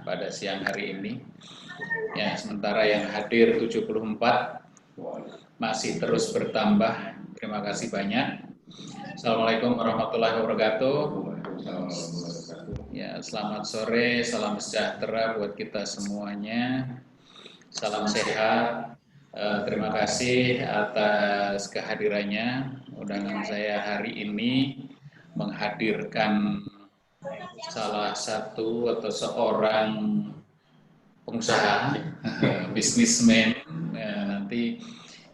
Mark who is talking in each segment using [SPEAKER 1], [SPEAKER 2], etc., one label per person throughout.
[SPEAKER 1] pada siang hari ini. Ya, sementara yang hadir 74 masih terus bertambah. Terima kasih banyak. Assalamualaikum warahmatullahi wabarakatuh. Ya, selamat sore, salam sejahtera buat kita semuanya. Salam sehat. Terima kasih atas kehadirannya. Undangan saya hari ini menghadirkan salah satu atau seorang pengusaha, bisnismen. Nanti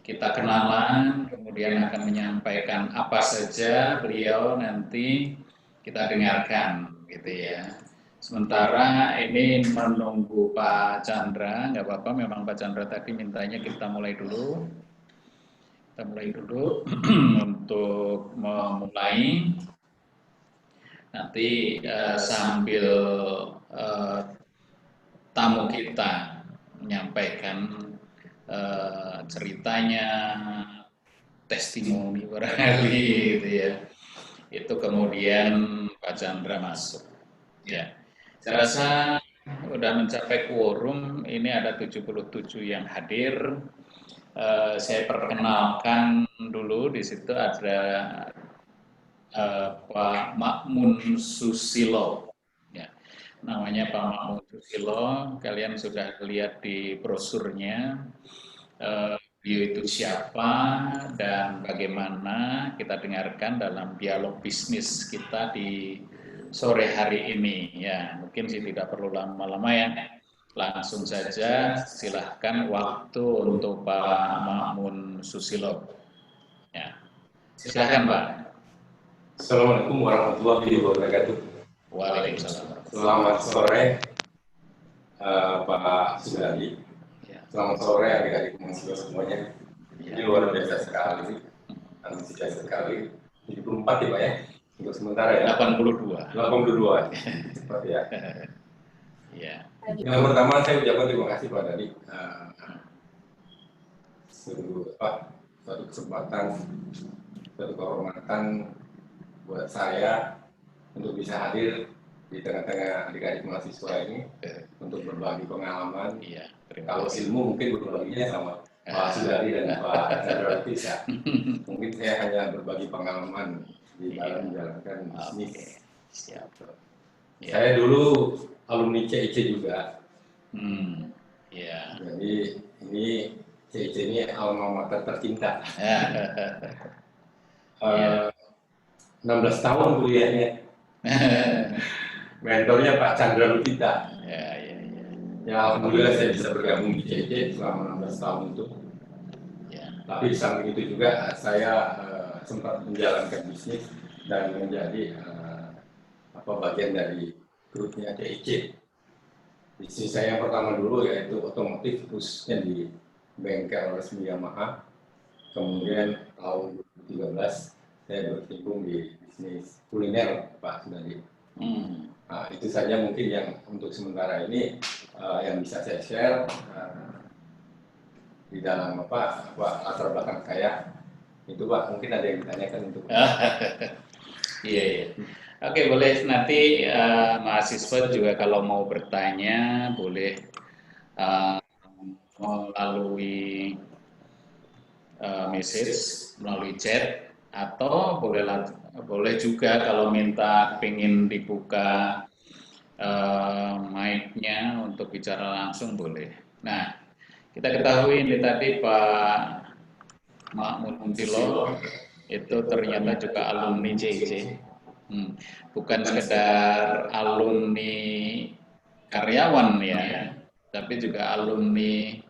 [SPEAKER 1] kita kenalan, kemudian akan menyampaikan apa saja beliau, nanti kita dengarkan, gitu ya. Sementara ini menunggu Pak Chandra, nggak apa-apa, memang Pak Chandra tadi mintanya kita mulai dulu. Kita mulai dulu untuk memulai. Nanti sambil tamu kita menyampaikan ceritanya, testimoni barangkali gitu ya. Itu kemudian Pak Chandra masuk. Ya. Saya rasa udah mencapai quorum, ini ada 77 yang hadir. Saya perkenalkan dulu, di situ ada Pak Makmun Susilo. Ya. Namanya Pak Makmun Susilo, kalian sudah lihat di brosurnya. Beliau itu siapa dan bagaimana, kita dengarkan dalam dialog bisnis kita di sore hari ini. Ya, mungkin sih tidak perlu lama-lama ya. Langsung saja silahkan waktu untuk Pak Makmun Susilo. Ya. Silahkan Pak.
[SPEAKER 2] Assalamualaikum warahmatullahi wabarakatuh.
[SPEAKER 1] Waalaikumsalam.
[SPEAKER 2] Selamat sore Pak Sudari. Selamat sore adik-adik mahasiswa semuanya. Ini luar biasa sekali, antusias sekali. 74 ya Pak ya, untuk sementara ya.
[SPEAKER 1] 82.
[SPEAKER 2] 82, seperti ya.
[SPEAKER 1] Ya.
[SPEAKER 2] Yang pertama saya ucapkan terima kasih Pak Dadi. Suatu kesempatan, suatu kehormatan buat saya untuk bisa hadir di tengah-tengah adik-adik mahasiswa ini untuk berbagi pengalaman.
[SPEAKER 1] Iya.
[SPEAKER 2] Kalau ilmu mungkin berbaginya sama Pak Sudari dan Pak Chandra bisa. Mungkin saya hanya berbagi pengalaman di dalam menjalankan bisnis.
[SPEAKER 1] Siap.
[SPEAKER 2] Ya. Saya dulu alumni CIC juga.
[SPEAKER 1] Ya.
[SPEAKER 2] Jadi ini CIC ini alma mater tercinta. 16 tahun kuliahnya. Mentornya Pak Chandra Lutita. Ya, alhamdulillah saya bisa bergabung di CIC selama 16 tahun itu. Ya. Tapi di samping itu juga saya sempat menjalankan bisnis dan menjadi bagian dari grupnya CIC. Bisnis saya yang pertama dulu yaitu otomotif, khususnya di bengkel resmi Yamaha. Kemudian tahun 2013 saya berkecimpung di bisnis kuliner Pak Sudari. Nah, itu saja mungkin yang untuk sementara ini yang bisa saya share di dalam latar belakang saya. Itu Pak, mungkin ada yang ditanyakan untuk
[SPEAKER 1] Iya. Oke, boleh nanti mahasiswa juga kalau mau bertanya boleh melalui message, melalui chat, atau boleh juga kalau minta pengen dibuka mic-nya untuk bicara langsung boleh. Nah, kita ketahui ini tadi Pak Makmun Susilo itu ternyata juga alumni CIC. Bukan sekedar alumni karyawan ya, tapi juga alumni.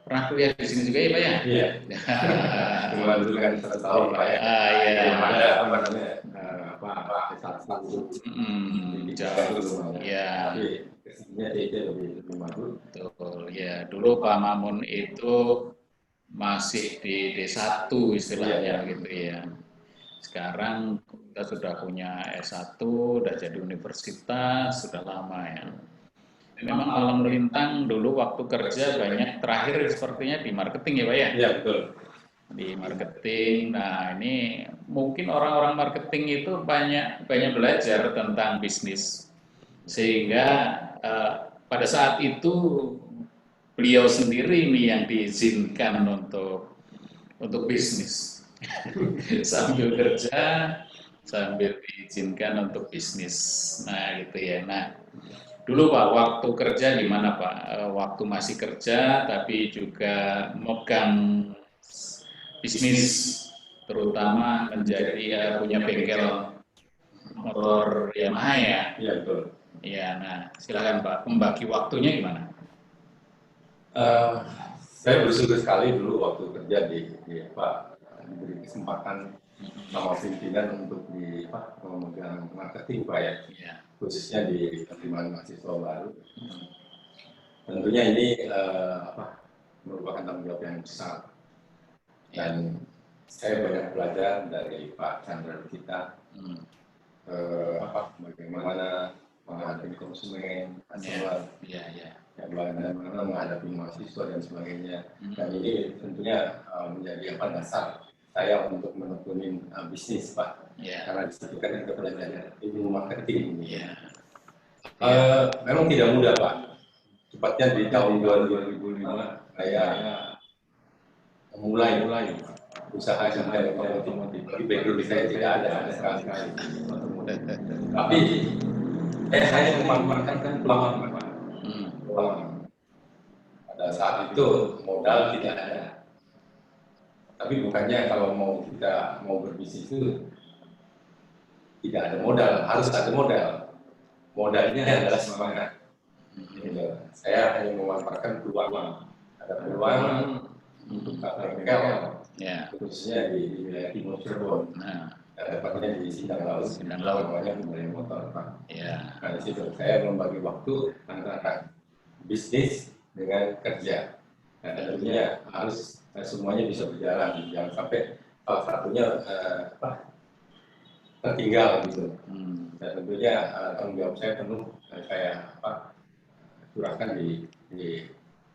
[SPEAKER 1] Pernah kuliah di sini juga ya Pak ya?
[SPEAKER 2] Iya. Cuma dulu kan 1 tahun Pak ya.
[SPEAKER 1] Iya.
[SPEAKER 2] Ada apa namanya S1.
[SPEAKER 1] Jauh. Ya.
[SPEAKER 2] Tapi kesininya CIC lebih maju.
[SPEAKER 1] Betul. Ya, dulu Pak Mamun itu masih di D1 istilahnya gitu ya. Sekarang kita sudah punya S1, sudah jadi universitas, sudah lama ya. Memang malam melintang dulu waktu kerja banyak, terakhir sepertinya di marketing ya Pak ya?
[SPEAKER 2] Iya, betul.
[SPEAKER 1] Di marketing. Nah, ini mungkin orang-orang marketing itu banyak belajar tentang bisnis. Sehingga pada saat itu beliau sendiri nih yang diizinkan untuk bisnis. Sambil kerja, sambil diizinkan untuk bisnis. Nah, gitu ya. Nah, dulu Pak, waktu kerja gimana Pak? Waktu masih kerja, tapi juga megang bisnis, terutama menjadi punya bengkel motor Yamaha ya.
[SPEAKER 2] Iya betul.
[SPEAKER 1] Iya, nah silakan Pak, membagi waktunya gimana?
[SPEAKER 2] Saya bersyukur sekali dulu waktu kerja di Pak, diberi kesempatan sama pimpinan untuk memegang marketing Pak ya, khususnya di penerimaan mahasiswa baru. Tentunya ini merupakan tanggung jawab yang besar, dan saya banyak belajar dari Pak Chandra kita, bagaimana menghadapi konsumen, customer, bagaimana menghadapi mahasiswa dan sebagainya. Dan ini tentunya menjadi dasar saya untuk menekuni bisnis Pak, karena di situ kan kita belajar ilmu marketing. Memang tidak mudah Pak. Tepatnya di tahun 2005 saya mulai usaha sampai otomotif. Di background saya tidak ada sekali. Tapi saya hanya memanfaatkan peluang Pak. Pada saat itu modal tidak ada. Tapi bukannya kalau kita mau berbisnis itu tidak ada modal, harus ada modal. Modalnya adalah semangat. Saya hanya memanfaatkan peluang. Ada peluang untuk bengkel, khususnya di wilayah Timur Cirebon. Tepatnya di Sindang Laut, namanya pembelian motor Pak. Nah di situ saya membagi waktu antara bisnis dengan kerja. Nah tentunya harus semuanya bisa berjalan, jangan sampai salah satunya tertinggal gitu. Dan tentunya tanggung jawab saya penuh, saya curahkan di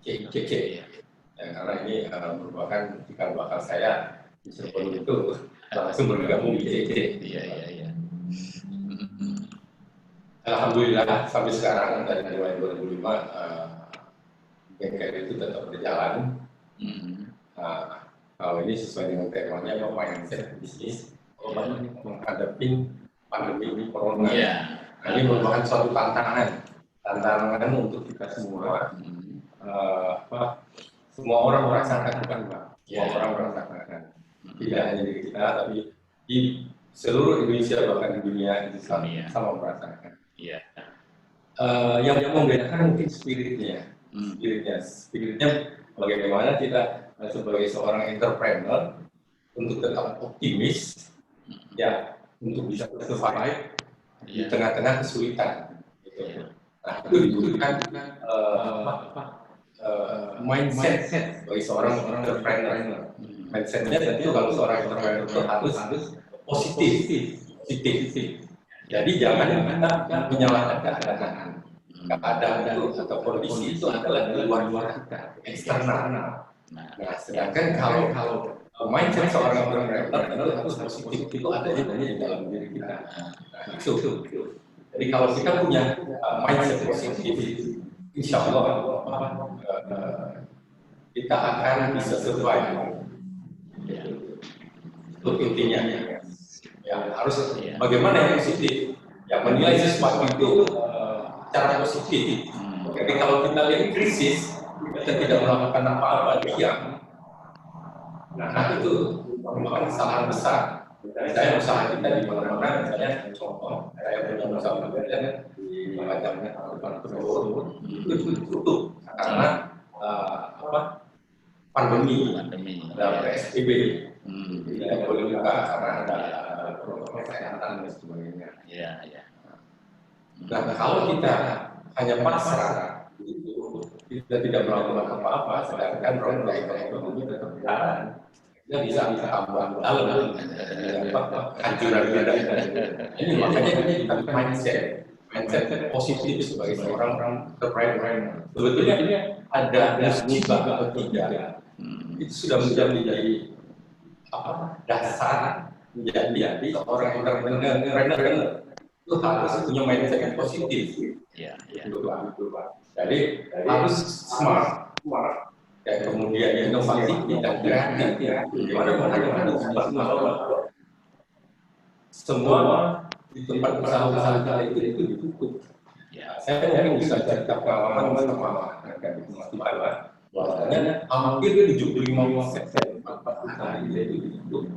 [SPEAKER 2] CICC ya. Karena ini merupakan cikal bakal saya di Cirebon itu langsung bergabung di CICC. Alhamdulillah sampai sekarang dari 2005 bengkel itu tetap berjalan. Kalau ini sesuai dengan temanya mindset bisnis menghadapi pandemi ini corona. Ini merupakan suatu tantangan untuk kita semua. Semua orang merasakan bukan Pak. Semua orang merasakan. Tidak hanya di kita, tapi di seluruh Indonesia bahkan di dunia itu sama merasakan. Yang membedakan mungkin spiritnya. Spiritnya bagaimana kita sebagai seorang entrepreneur untuk tetap optimis, untuk bisa survive di tengah-tengah kesulitan. Nah itu dibutuhkan mindset bagi seorang entrepreneur. Mindsetnya tentu kalau seorang entrepreneur itu harus positif. Jadi jangan kita menyalahkan keadaan itu atau kondisi itu adalah di luar kita, eksternal. Nah, sedangkan kalau mindset seorang entrepreneur harus positif, itu ada di dalam diri kita. Nah, itu. Jadi kalau kita punya mindset positif, insya Allah kita akan bisa survive. Itu intinya. Harus bagaimana yang positif, menilai sesuatu itu secara positif. Jadi kalau kita lihat krisis, kita tidak melakukan apa-apa, diam. Nah itu merupakan kesalahan besar. Saya usaha kita di mana-mana, misalnya contoh, saya punya usaha pekerjaan di macamnya depan tersebut itu tutup karena pandemi, ada PSBB, tidak boleh buka karena ada protokol kesehatan dan sebagainya. Nah kalau kita hanya pasrah, kita tidak melakukan apa-apa, sedangkan roda ekonomi tetap berjalan. Kita bisa tambah dalam hancuran kita. Ini makanya kita mindset positif sebagai seorang entrepreneur. Sebetulnya ini ada musibah atau tidak, itu sudah menjadi dasar menjadi seorang entrepreneur. itu harus punya mindset yang positif. Jadi harus smart. Dan kemudian inovatif dan kreatif. Bagaimana semua di tempat usaha-usaha itu ditutup. Saya mungkin bisa cerita pengalaman sama Mas Iqbal, bahwasanya hampir 75% perusahaan itu ditutup.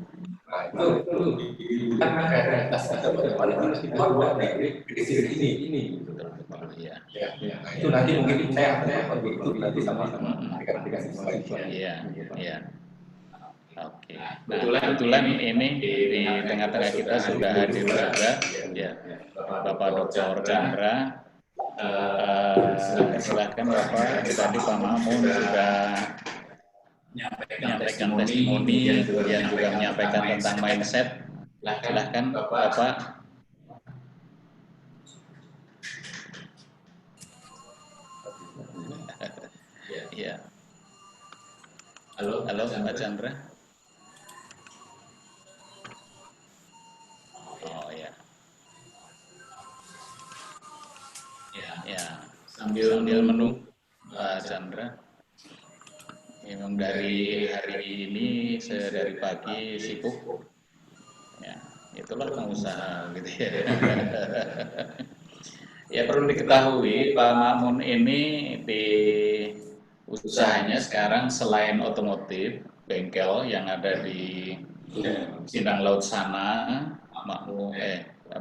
[SPEAKER 2] Nah, itu kan realitas kita bagaimana kita keluar dari krisis ini. Nah, itu nanti mungkin saya akan berikut nanti sama-sama rekan-rekan siswa.
[SPEAKER 1] Iya. Oke. Nah, kebetulan ini di tengah-tengah kita sudah hadir juga, ya, Bapak Dr. Chandra. Silahkan Bapak. Tadi Pak Mamun sudah menyampaikan testimoni, kemudian juga menyampaikan tentang mindset. Silahkan Bapak. Ya. Halo Pak Chandra. Oh ya. Ya. Sambil menunggu Pak Chandra. Memang dari hari ini saya dari pagi sibuk. Ya, itulah pengusaha gitu ya. Ya perlu diketahui Pak Mamun ini di usahanya sekarang selain otomotif, bengkel yang ada di Sindang Laut sana, apa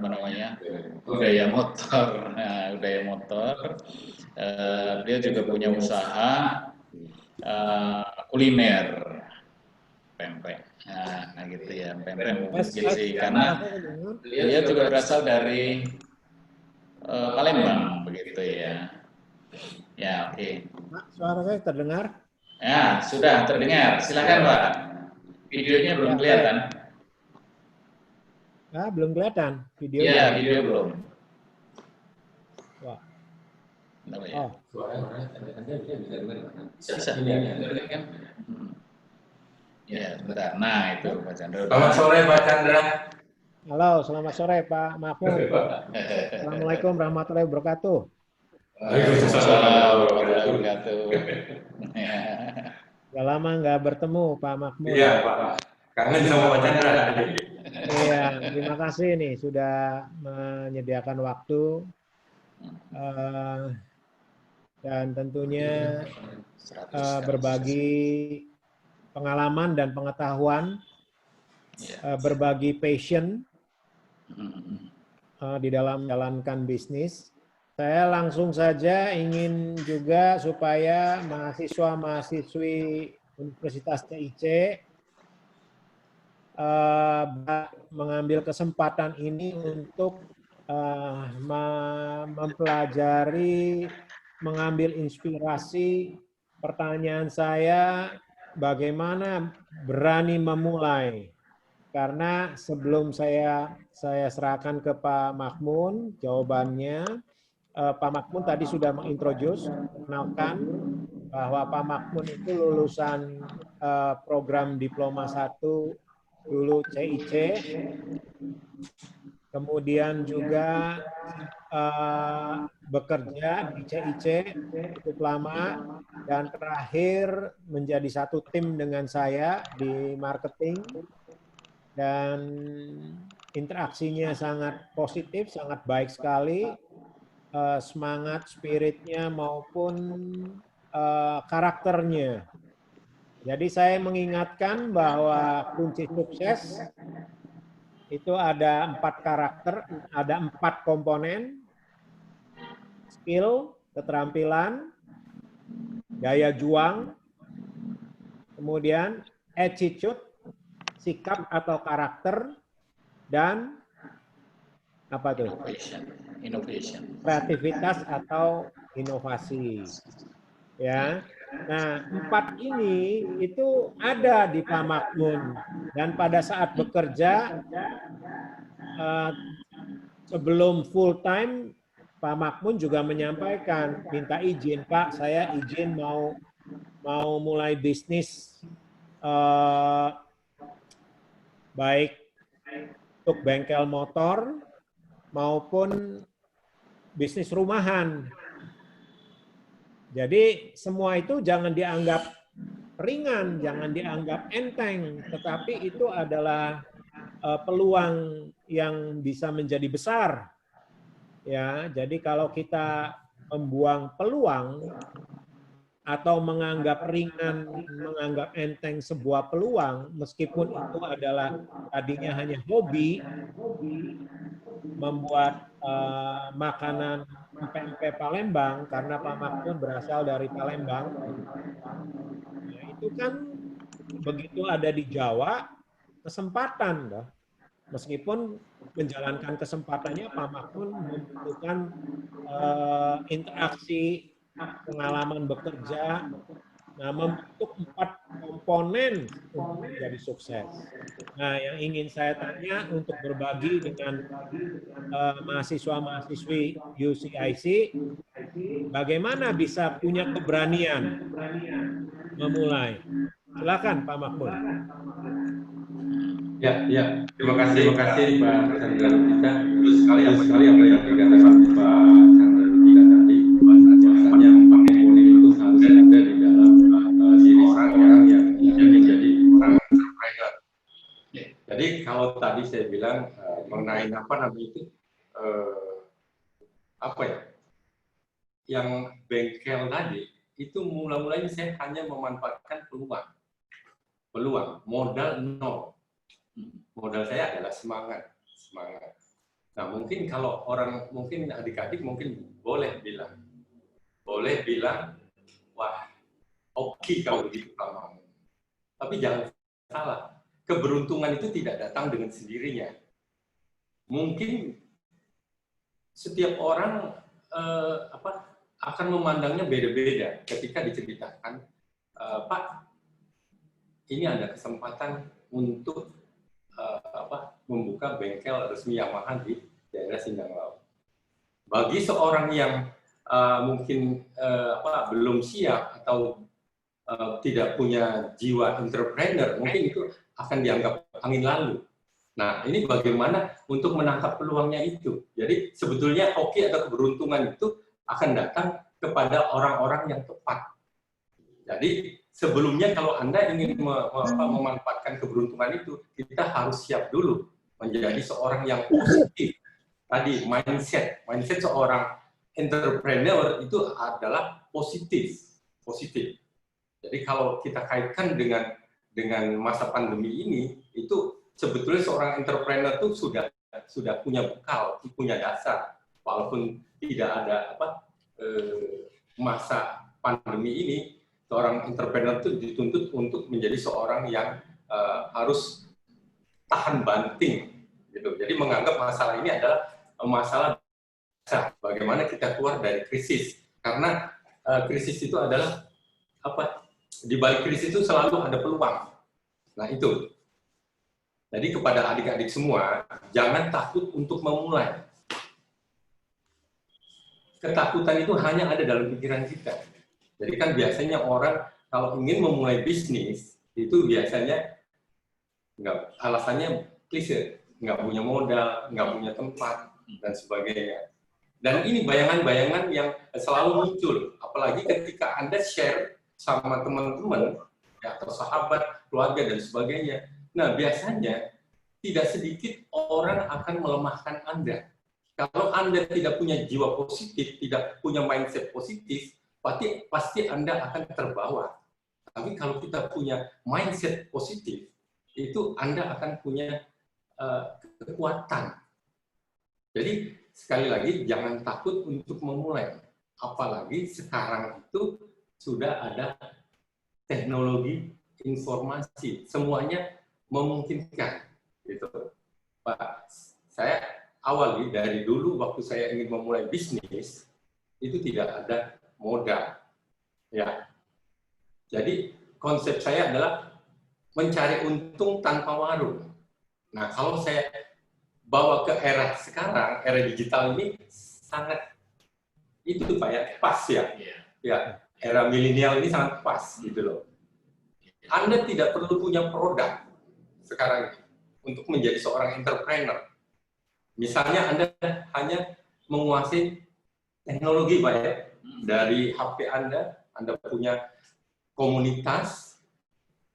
[SPEAKER 1] namanya, Udaya Motor. Nah, Udaya Motor, dia juga punya usaha kuliner, pempek. Nah, gitu ya, pempek mungkin sih, karena dia juga berasal dari Palembang, begitu ya. Ya, oke.
[SPEAKER 3] Pak, suara saya terdengar?
[SPEAKER 1] Ya, sudah terdengar. Silakan Pak. Videonya belum kelihatan.
[SPEAKER 3] Belum kelihatan videonya.
[SPEAKER 1] Iya, video belum.
[SPEAKER 3] Wah.
[SPEAKER 1] Ya? Oh. Bisa. Kan? Ya, sebentar. Nah, itu Pak Chandra.
[SPEAKER 2] Selamat sore Pak Chandra.
[SPEAKER 3] Halo, selamat sore Pak Mahfud. Assalamualaikum warahmatullahi wabarakatuh.
[SPEAKER 1] Waalaikumsalam warahmatullahi wabarakatuh.
[SPEAKER 3] Udah lama nggak bertemu Pak Mahfud.
[SPEAKER 2] Iya Pak. Kangen sama Pak Chandra.
[SPEAKER 3] Iya, terima kasih nih sudah menyediakan waktu dan tentunya berbagi pengalaman dan pengetahuan, berbagi passion di dalam menjalankan bisnis. Saya langsung saja ingin juga supaya mahasiswa-mahasiswi Universitas TIC mengambil kesempatan ini untuk mempelajari, mengambil inspirasi. Pertanyaan saya, bagaimana berani memulai? Karena sebelum saya serahkan ke Pak Makmun jawabannya, Pak Makmun tadi sudah mengintroduce, mengenalkan bahwa Pak Makmun itu lulusan program Diploma 1 dulu CIC, kemudian juga bekerja di CIC cukup lama, dan terakhir menjadi satu tim dengan saya di marketing, dan interaksinya sangat positif, sangat baik sekali, semangat, spiritnya maupun karakternya. Jadi saya mengingatkan bahwa kunci sukses itu ada 4 karakter, ada 4 komponen: skill, keterampilan, daya juang, kemudian attitude, sikap atau karakter, dan apa tuh?
[SPEAKER 1] Innovation.
[SPEAKER 3] Kreativitas atau inovasi. Ya. Nah, 4 ini itu ada di Pak Makmun, dan pada saat bekerja sebelum full time, Pak Makmun juga menyampaikan, minta izin, Pak, saya izin mau mulai bisnis baik untuk bengkel motor maupun bisnis rumahan. Jadi semua itu jangan dianggap ringan, jangan dianggap enteng, tetapi itu adalah peluang yang bisa menjadi besar. Ya, jadi kalau kita membuang peluang atau menganggap ringan, menganggap enteng sebuah peluang, meskipun itu adalah tadinya hanya hobi, membuat makanan empek-empek Palembang, karena Pak Makmun berasal dari Palembang, ya, itu kan begitu ada di Jawa, kesempatan. Meskipun menjalankan kesempatannya, Pak Makmun membutuhkan interaksi, pengalaman bekerja, nah membentuk 4 komponen untuk menjadi sukses. Nah, yang ingin saya tanya untuk berbagi dengan mahasiswa-mahasiswi UCIC, bagaimana bisa punya keberanian memulai? Silakan Pak Makmun.
[SPEAKER 2] Ya, terima kasih Pak Chandra Lutita. Terus sekali apa yang dikatakan Pak Chandra Lutita tadi, bahwasanya komponen itu harus ada di dalam diri orang yang menjadi orang entrepreneur. Jadi kalau tadi saya bilang mengenai apa namanya itu yang bengkel tadi, itu mulanya saya hanya memanfaatkan peluang, modal nol. Modal saya adalah semangat. Nah, mungkin kalau mungkin adik-adik mungkin boleh bilang, wah, oke kalau begitu Pak Makmun. Tapi jangan salah, keberuntungan itu tidak datang dengan sendirinya. Mungkin setiap orang akan memandangnya beda-beda ketika diceritakan, Pak, ini ada kesempatan untuk membuka bengkel resmi Yamaha di daerah Sindang Laut. Bagi seorang yang mungkin belum siap atau tidak punya jiwa entrepreneur, mungkin itu akan dianggap angin lalu. Nah, ini bagaimana untuk menangkap peluangnya itu. Jadi sebetulnya hoki atau keberuntungan itu akan datang kepada orang-orang yang tepat. Jadi sebelumnya kalau Anda ingin memanfaatkan keberuntungan itu, kita harus siap dulu menjadi seorang yang positif. Tadi mindset seorang entrepreneur itu adalah positif. Jadi kalau kita kaitkan dengan masa pandemi ini, itu sebetulnya seorang entrepreneur itu sudah punya bekal, punya dasar, walaupun tidak ada masa pandemi ini. Seorang entrepreneur itu dituntut untuk menjadi seorang yang harus tahan banting, gitu. Jadi menganggap masalah ini adalah masalah besar. Bagaimana kita keluar dari krisis? Karena krisis itu adalah di balik krisis itu selalu ada peluang. Nah itu. Jadi kepada adik-adik semua, jangan takut untuk memulai. Ketakutan itu hanya ada dalam pikiran kita. Jadi kan biasanya orang kalau ingin memulai bisnis itu biasanya alasannya klise, nggak punya modal, nggak punya tempat dan sebagainya. Dan ini bayangan-bayangan yang selalu muncul, apalagi ketika Anda share sama teman-teman atau sahabat, keluarga dan sebagainya. Nah biasanya tidak sedikit orang akan melemahkan Anda. Kalau Anda tidak punya jiwa positif, tidak punya mindset positif, pasti Anda akan terbawa. Tapi kalau kita punya mindset positif, itu Anda akan punya kekuatan. Jadi sekali lagi jangan takut untuk memulai. Apalagi sekarang itu sudah ada teknologi informasi, semuanya memungkinkan. Gitu. Pak, saya awali dari dulu waktu saya ingin memulai bisnis itu tidak ada modal, ya. Jadi konsep saya adalah mencari untung tanpa warung. Nah, kalau saya bawa ke era sekarang, era digital ini sangat itu Pak ya, pas ya. Ya, era milenial ini sangat pas gitu loh. Anda tidak perlu punya produk sekarang untuk menjadi seorang entrepreneur. Misalnya Anda hanya menguasai teknologi, Pak ya. Dari HP Anda punya komunitas,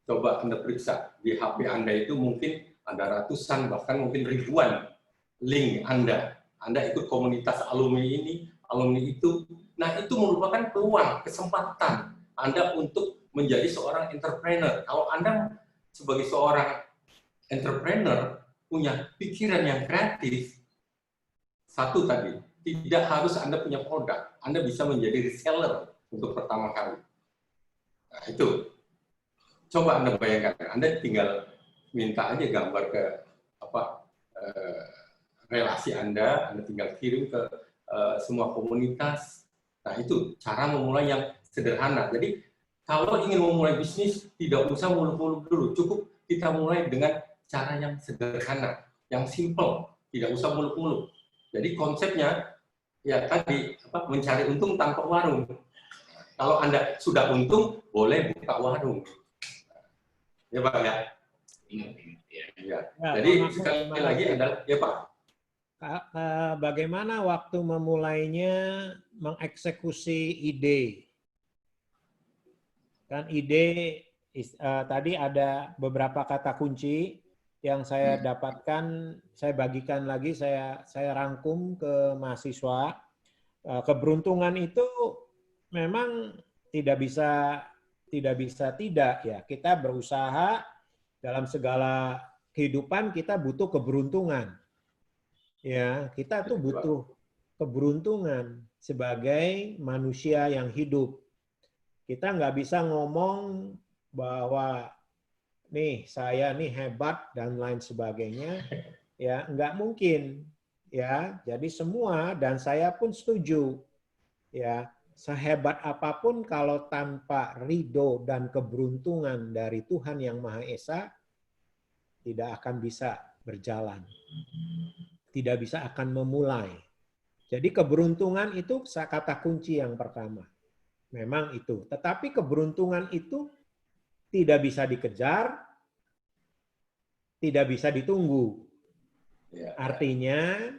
[SPEAKER 2] coba Anda periksa di HP Anda itu mungkin ada ratusan, bahkan mungkin ribuan link Anda. Anda ikut komunitas alumni ini, alumni itu. Nah, itu merupakan peluang, kesempatan Anda untuk menjadi seorang entrepreneur. Kalau Anda sebagai seorang entrepreneur punya pikiran yang kreatif, satu tadi, tidak harus Anda punya produk. Anda bisa menjadi reseller untuk pertama kali. Nah, itu. Coba Anda bayangkan, Anda tinggal minta aja gambar ke relasi Anda tinggal kirim ke semua komunitas. Nah, itu cara memulai yang sederhana. Jadi, kalau ingin memulai bisnis, tidak usah muluk-muluk dulu. Cukup kita mulai dengan cara yang sederhana, yang simple. Tidak usah muluk-muluk. Jadi, konsepnya, ya tadi, mencari untung tanpa warung. Kalau Anda sudah untung, boleh buka warung. Ya, Pak, ya? Ya. Jadi, sekali lagi adalah, ya, Pak.
[SPEAKER 3] Bagaimana waktu memulainya mengeksekusi ide? Kan ide tadi ada beberapa kata kunci yang saya dapatkan, saya bagikan lagi, saya rangkum ke mahasiswa. Keberuntungan itu memang tidak bisa tidak ya. Kita berusaha dalam segala kehidupan, kita butuh keberuntungan. Ya, kita tuh butuh keberuntungan sebagai manusia yang hidup. Kita nggak bisa ngomong bahwa nih saya nih hebat dan lain sebagainya, ya nggak mungkin, ya. Jadi semua, dan saya pun setuju, ya, sehebat apapun kalau tanpa ridho dan keberuntungan dari Tuhan yang Maha Esa, tidak akan bisa berjalan. Tidak bisa akan memulai. Jadi keberuntungan itu kata kunci yang pertama. Memang itu. Tetapi keberuntungan itu tidak bisa dikejar, tidak bisa ditunggu. Artinya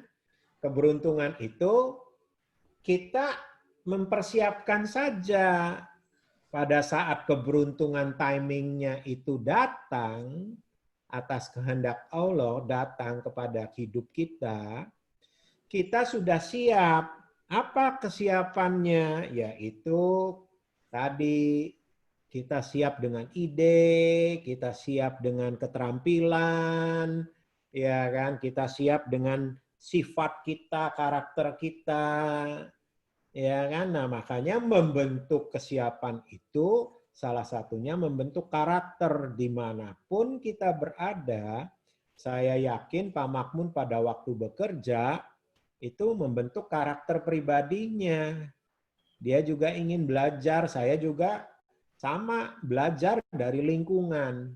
[SPEAKER 3] keberuntungan itu kita mempersiapkan saja. Pada saat keberuntungan timingnya itu datang, atas kehendak Allah datang kepada hidup kita, kita sudah siap. Apa kesiapannya? Yaitu tadi kita siap dengan ide, kita siap dengan keterampilan, ya kan? Kita siap dengan sifat kita, karakter kita, ya kan? Nah, makanya membentuk kesiapan itu salah satunya membentuk karakter dimanapun kita berada. Saya yakin Pak Makmun pada waktu bekerja itu membentuk karakter pribadinya. Dia juga ingin belajar, saya juga sama belajar dari lingkungan.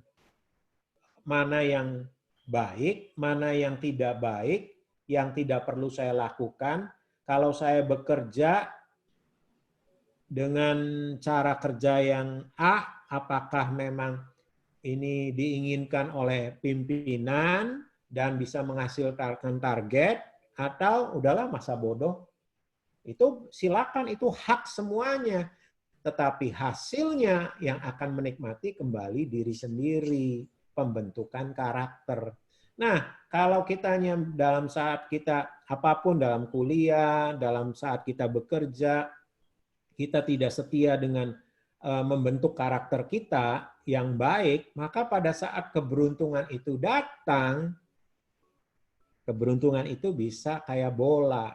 [SPEAKER 3] Mana yang baik, mana yang tidak baik, yang tidak perlu saya lakukan. Kalau saya bekerja dengan cara kerja yang A, apakah memang ini diinginkan oleh pimpinan dan bisa menghasilkan target, atau udahlah masa bodoh. Itu silakan, itu hak semuanya. Tetapi hasilnya yang akan menikmati kembali diri sendiri, pembentukan karakter. Nah, kalau kitanya dalam saat kita apapun, dalam kuliah, dalam saat kita bekerja, kita tidak setia dengan membentuk karakter kita yang baik, maka pada saat keberuntungan itu datang, keberuntungan itu bisa kayak bola,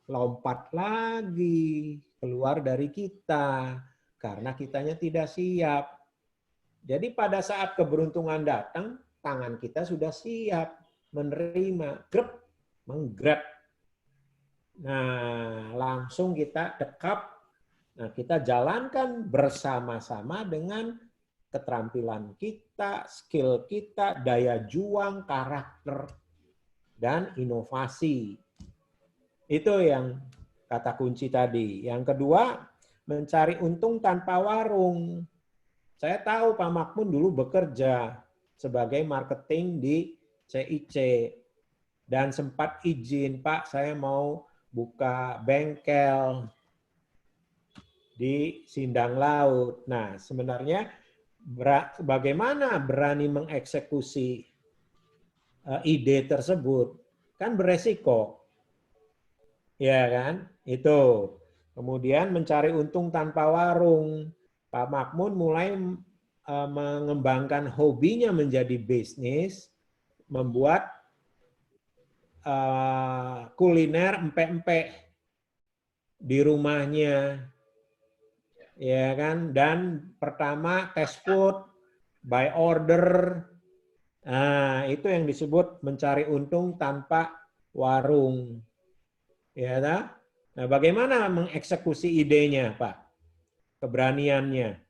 [SPEAKER 3] lompat lagi keluar dari kita karena kitanya tidak siap. Jadi pada saat keberuntungan datang, tangan kita sudah siap menerima, menggrab. Nah, langsung kita dekap. Nah, kita jalankan bersama-sama dengan keterampilan kita, skill kita, daya juang, karakter, dan inovasi. Itu yang kata kunci tadi. Yang kedua, mencari untung tanpa warung. Saya tahu Pak Makmun dulu bekerja sebagai marketing di CIC. dan sempat izin, Pak, saya mau buka bengkel di Sindang Laut. Nah, sebenarnya bagaimana berani mengeksekusi ide tersebut? Kan beresiko. Ya kan? Itu. Kemudian mencari untung tanpa warung. Pak Makmun mulai mengembangkan hobinya menjadi bisnis, membuat kuliner empek-empek di rumahnya, ya kan? Dan pertama test food by order. Nah, itu yang disebut mencari untung tanpa warung. Ya, tak? Nah, bagaimana mengeksekusi idenya, Pak? Keberaniannya.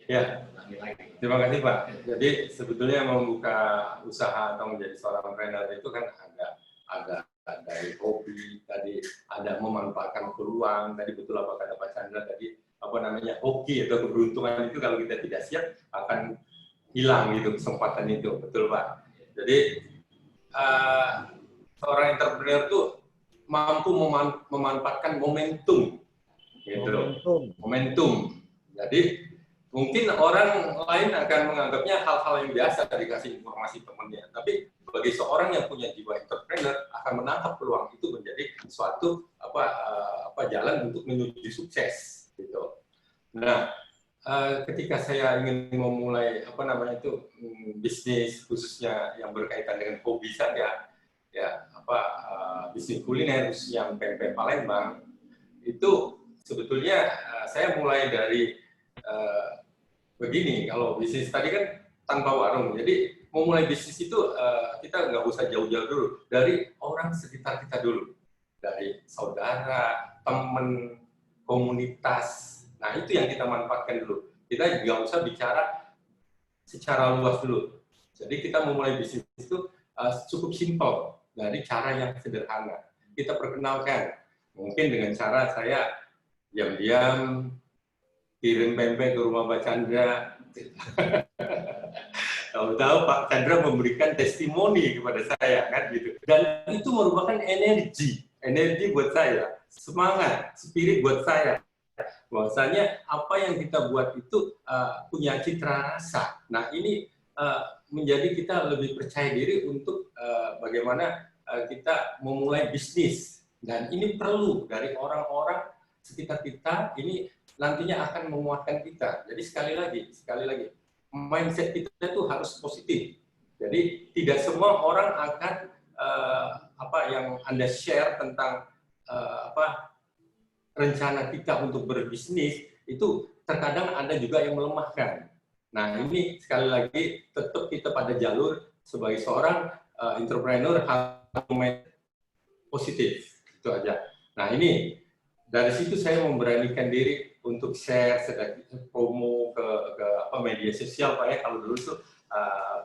[SPEAKER 2] Ya, terima kasih Pak. Jadi sebetulnya membuka usaha atau menjadi seorang trainer itu kan agak dari hobi, tadi ada memanfaatkan peluang, tadi betul apa kata Pak Chandra tadi, apa namanya, hoki atau keberuntungan itu kalau kita tidak siap akan hilang gitu kesempatan itu, betul Pak. Jadi seorang entrepreneur itu mampu memanfaatkan momentum, gitu. Momentum. Jadi mungkin orang lain akan menganggapnya hal-hal yang biasa dikasih informasi temannya, tapi bagi seorang yang punya jiwa entrepreneur akan menangkap peluang itu menjadi suatu jalan untuk menuju sukses gitu. Nah, ketika saya ingin memulai bisnis khususnya yang berkaitan dengan hobi saya, ya bisnis kuliner yang pempek Palembang itu sebetulnya saya mulai dari begini, kalau bisnis tadi kan tanpa warung, jadi mau mulai bisnis itu kita nggak usah jauh-jauh dulu, dari orang sekitar kita dulu, dari saudara, teman, komunitas. Nah itu yang kita manfaatkan dulu. Kita nggak usah bicara secara luas dulu. Jadi kita memulai bisnis itu cukup simpel, dari cara yang sederhana. Kita perkenalkan, mungkin dengan cara saya diam-diam kirim pempek ke rumah Pak Chandra. Tahu-tahu Pak Chandra memberikan testimoni kepada saya kan gitu. Dan itu merupakan energi buat saya, semangat, spirit buat saya. Bahwasanya apa yang kita buat itu punya citra rasa. Nah ini menjadi kita lebih percaya diri untuk bagaimana kita memulai bisnis. Dan ini perlu dari orang-orang sekitar kita, ini nantinya akan menguatkan kita. Jadi sekali lagi, mindset kita itu harus positif. Jadi tidak semua orang akan yang Anda share tentang rencana kita untuk berbisnis itu terkadang ada juga yang melemahkan. Nah ini sekali lagi tetap kita pada jalur sebagai seorang entrepreneur harus positif, itu aja. Nah ini dari situ saya memberanikan diri untuk share, promo ke media sosial Pak ya. Kalau dulu tuh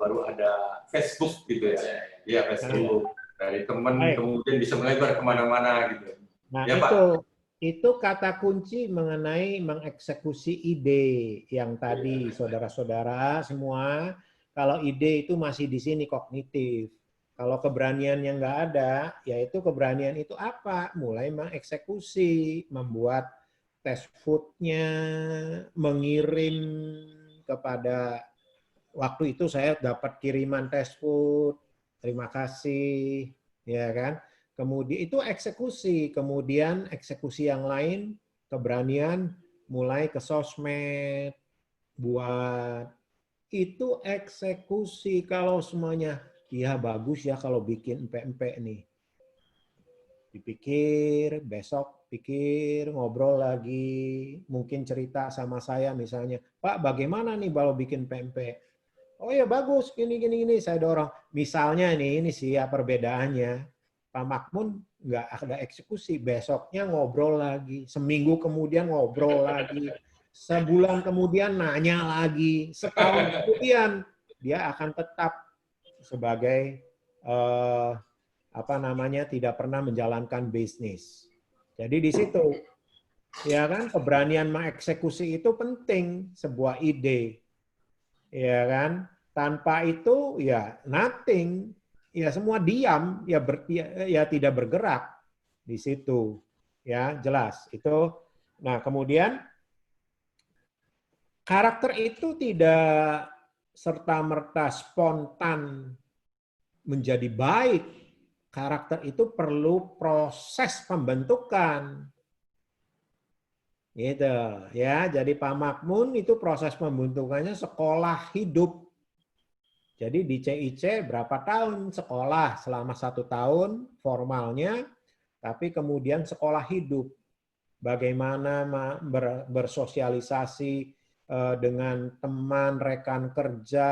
[SPEAKER 2] baru ada Facebook gitu ya, ya Facebook dari teman, kemudian bisa melebar kemana-mana gitu.
[SPEAKER 3] Nah
[SPEAKER 2] ya,
[SPEAKER 3] itu kata kunci mengenai mengeksekusi ide yang tadi saudara-saudara semua. Kalau ide itu masih di sini kognitif. Kalau keberanian yang nggak ada, yaitu keberanian itu apa? Mulai mengeksekusi, membuat test food-nya, mengirim kepada, waktu itu saya dapat kiriman test food, terima kasih, ya kan? Kemudian itu eksekusi, kemudian eksekusi yang lain, keberanian mulai ke sosmed, buat itu eksekusi. Kalau semuanya, iya bagus ya kalau bikin empek-empek nih. Dipikir, besok pikir, ngobrol lagi, mungkin cerita sama saya misalnya, Pak bagaimana nih kalau bikin pempek? Oh ya bagus, gini, saya dorong. Misalnya ini sih ya perbedaannya, Pak Makmun nggak ada eksekusi, besoknya ngobrol lagi, seminggu kemudian ngobrol lagi, sebulan kemudian nanya lagi, setahun kemudian dia akan tetap sebagai tidak pernah menjalankan bisnis. Jadi di situ, ya kan, keberanian mengeksekusi itu penting, sebuah ide, ya kan. Tanpa itu ya nothing, ya semua diam, ya tidak bergerak di situ. Ya, jelas. Itu. Nah, kemudian karakter itu tidak serta-merta spontan menjadi baik. Karakter itu perlu proses pembentukan. Gitu ya. Jadi Pak Makmun itu proses pembentukannya sekolah hidup. Jadi di CIC berapa tahun sekolah? Selama 1 tahun formalnya, tapi kemudian sekolah hidup. Bagaimana bersosialisasi dengan teman, rekan kerja,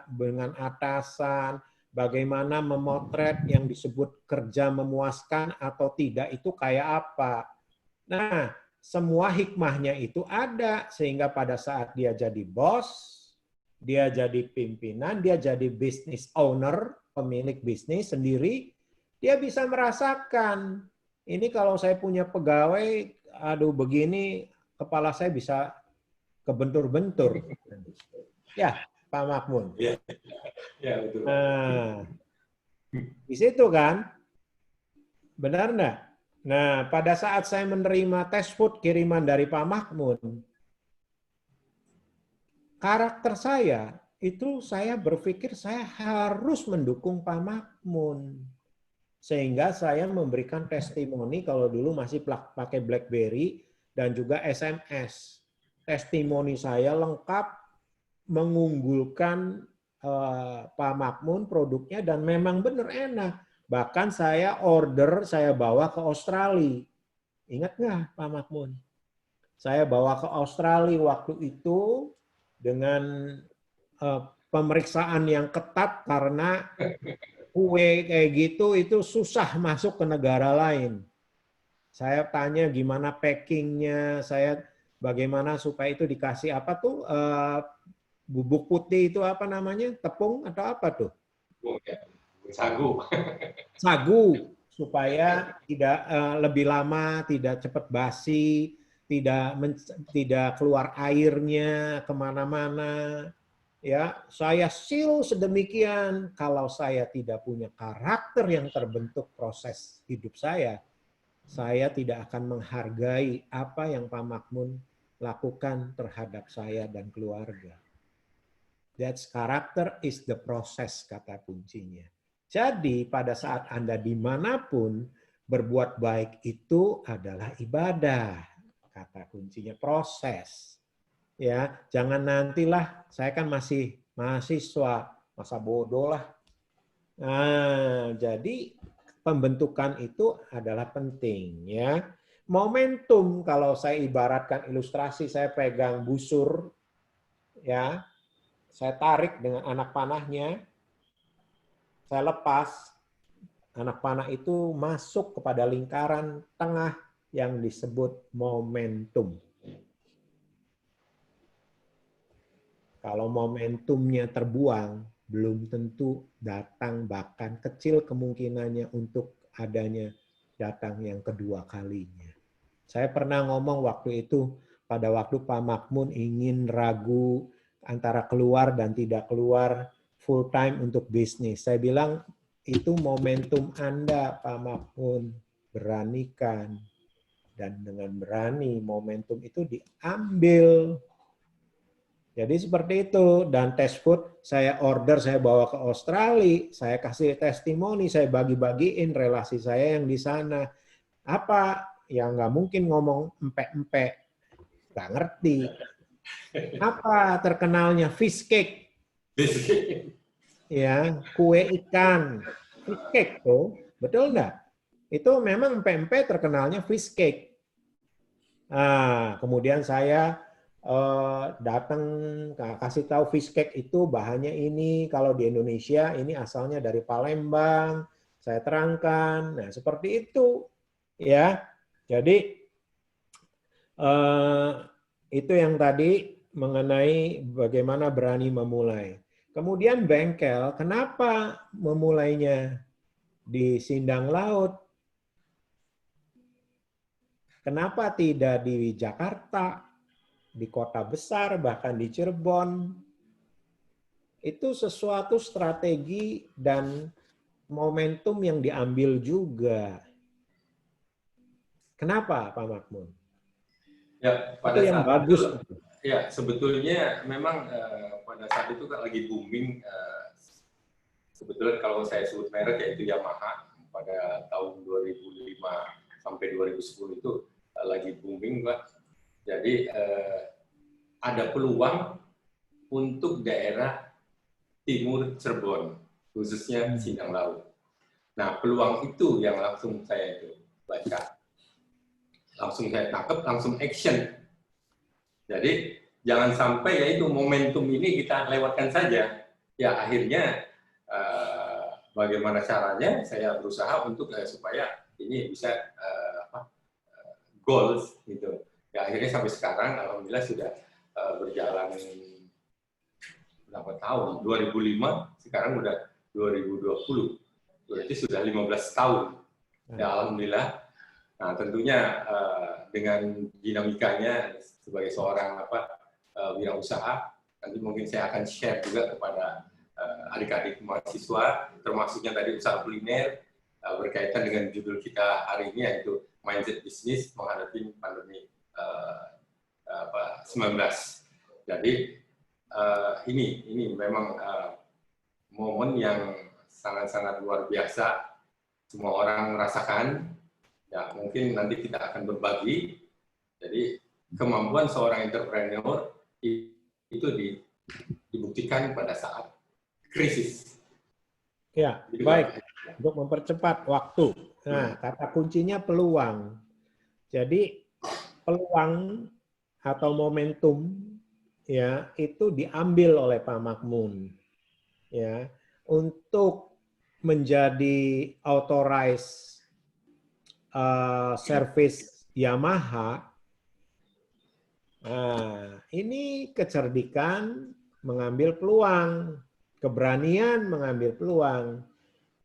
[SPEAKER 3] dengan atasan, bagaimana memotret yang disebut kerja memuaskan atau tidak itu kayak apa. Nah, semua hikmahnya itu ada sehingga pada saat dia jadi bos, dia jadi pimpinan, dia jadi business owner, pemilik bisnis sendiri, dia bisa merasakan ini kalau saya punya pegawai, aduh begini kepala saya bisa kebentur-bentur. Ya, Pak Makmun.
[SPEAKER 2] Ya, ya betul.
[SPEAKER 3] Nah, di situ kan, benar enggak? Nah, pada saat saya menerima tes food kiriman dari Pak Makmun, karakter saya itu saya berpikir saya harus mendukung Pak Makmun. Sehingga saya memberikan testimoni kalau dulu masih pakai BlackBerry dan juga SMS. Testimoni saya lengkap mengunggulkan Pak Makmun produknya dan memang benar enak. Bahkan saya order, saya bawa ke Australia. Ingat nggak Pak Makmun? Saya bawa ke Australia waktu itu dengan pemeriksaan yang ketat karena kue kayak gitu itu susah masuk ke negara lain. Saya tanya gimana packingnya, saya bagaimana supaya itu dikasih apa tuh bubuk putih itu apa namanya, tepung atau apa tuh?
[SPEAKER 2] Sagu.
[SPEAKER 3] Sagu supaya tidak lebih lama, tidak cepat basi, tidak keluar airnya kemana-mana. Ya, saya seal sedemikian. Kalau saya tidak punya karakter yang terbentuk proses hidup saya tidak akan menghargai apa yang Pak Makmun lakukan terhadap saya dan keluarga. That's character is the process, kata kuncinya. Jadi pada saat Anda dimanapun, berbuat baik itu adalah ibadah. Kata kuncinya proses. Ya, jangan nantilah saya kan masih mahasiswa, masa bodoh lah. Nah, jadi pembentukan itu adalah penting ya. Momentum kalau saya ibaratkan ilustrasi saya pegang busur ya. Saya tarik dengan anak panahnya. Saya lepas anak panah itu masuk kepada lingkaran tengah yang disebut momentum. Kalau momentumnya terbuang, belum tentu datang, bahkan kecil kemungkinannya untuk adanya datang yang kedua kalinya. Saya pernah ngomong waktu itu, pada waktu Pak Makmun ingin ragu antara keluar dan tidak keluar full time untuk bisnis. Saya bilang, itu momentum Anda, Pak Makmun. Beranikan. Dan dengan berani, momentum itu diambil. Jadi seperti itu. Dan test food saya order, saya bawa ke Australia, saya kasih testimoni, saya bagi-bagiin relasi saya yang di sana. Apa? Ya nggak mungkin ngomong empek-empek. Nggak ngerti. Apa terkenalnya? Fish cake. Ya, kue ikan. Fish cake tuh. Betul nggak? Itu memang empek-empek terkenalnya fish cake. Nah, kemudian saya datang kasih tahu fish cake itu bahannya ini, kalau di Indonesia ini asalnya dari Palembang, saya terangkan. Nah, seperti itu ya. Jadi itu yang tadi mengenai bagaimana berani memulai. Kemudian bengkel, kenapa memulainya di Sindang Laut? Kenapa tidak di Jakarta? Di kota besar, bahkan di Cirebon. itu sesuatu strategi dan momentum yang diambil juga. Kenapa, Pak Makmun?
[SPEAKER 2] Ya, pada
[SPEAKER 3] itu yang
[SPEAKER 2] saat
[SPEAKER 3] bagus.
[SPEAKER 2] itu, ya sebetulnya memang pada saat itu kan lagi booming. Sebetulnya kalau saya sebut merek yaitu Yamaha pada tahun 2005 sampai 2010 itu lagi booming, Pak. Jadi ada peluang untuk daerah timur Cirebon, khususnya Sindang Laut. Nah, peluang itu yang langsung saya itu baca. Langsung saya tangkap, langsung action. Jadi jangan sampai ya itu momentum ini kita lewatkan saja. Ya akhirnya bagaimana caranya saya berusaha untuk supaya ini bisa goals gitu. Ya akhirnya sampai sekarang alhamdulillah sudah berjalan berapa tahun? 2005, sekarang udah 2020. Berarti sudah 15 tahun. Ya alhamdulillah. Nah, tentunya dengan dinamikanya sebagai seorang wirausaha, nanti mungkin saya akan share juga kepada adik-adik mahasiswa, termasuknya tadi usaha kuliner, berkaitan dengan judul kita hari ini, yaitu Mindset Bisnis Menghadapi Pandemi 19. Jadi ini memang momen yang sangat-sangat luar biasa, semua orang merasakan. Ya, mungkin nanti kita akan berbagi. Jadi kemampuan seorang entrepreneur itu dibuktikan pada saat krisis.
[SPEAKER 3] Ya, baik. Untuk mempercepat waktu. Nah, kata kuncinya peluang. Jadi peluang atau momentum ya itu diambil oleh Pak Makmun ya untuk menjadi authorized service Yamaha. Nah, ini kecerdikan mengambil peluang, keberanian mengambil peluang.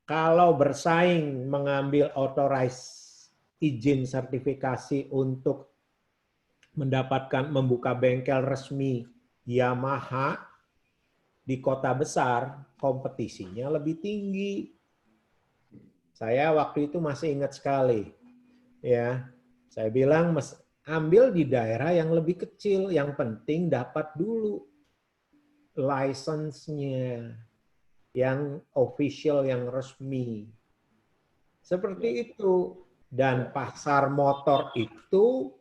[SPEAKER 3] Kalau bersaing mengambil authorized izin sertifikasi untuk mendapatkan membuka bengkel resmi Yamaha di kota besar, kompetisinya lebih tinggi. Saya waktu itu masih ingat sekali. Ya, saya bilang ambil di daerah yang lebih kecil, yang penting dapat dulu license-nya yang official, yang resmi. Seperti itu. Dan pasar motor itu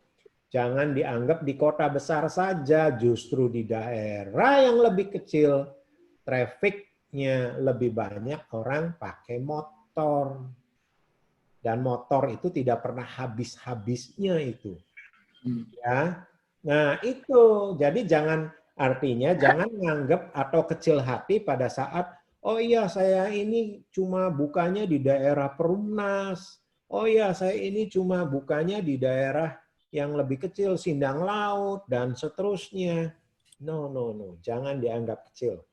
[SPEAKER 3] jangan dianggap di kota besar saja, justru di daerah yang lebih kecil, trafficnya lebih banyak, orang pakai motor. Dan motor itu tidak pernah habis-habisnya itu. Ya. Nah, itu. Jadi artinya jangan menganggap atau kecil hati pada saat oh iya saya ini cuma bukanya di daerah Perumnas. Oh iya saya ini cuma bukanya di daerah yang lebih kecil, Sindang Laut dan seterusnya. No, no, no. Jangan dianggap kecil.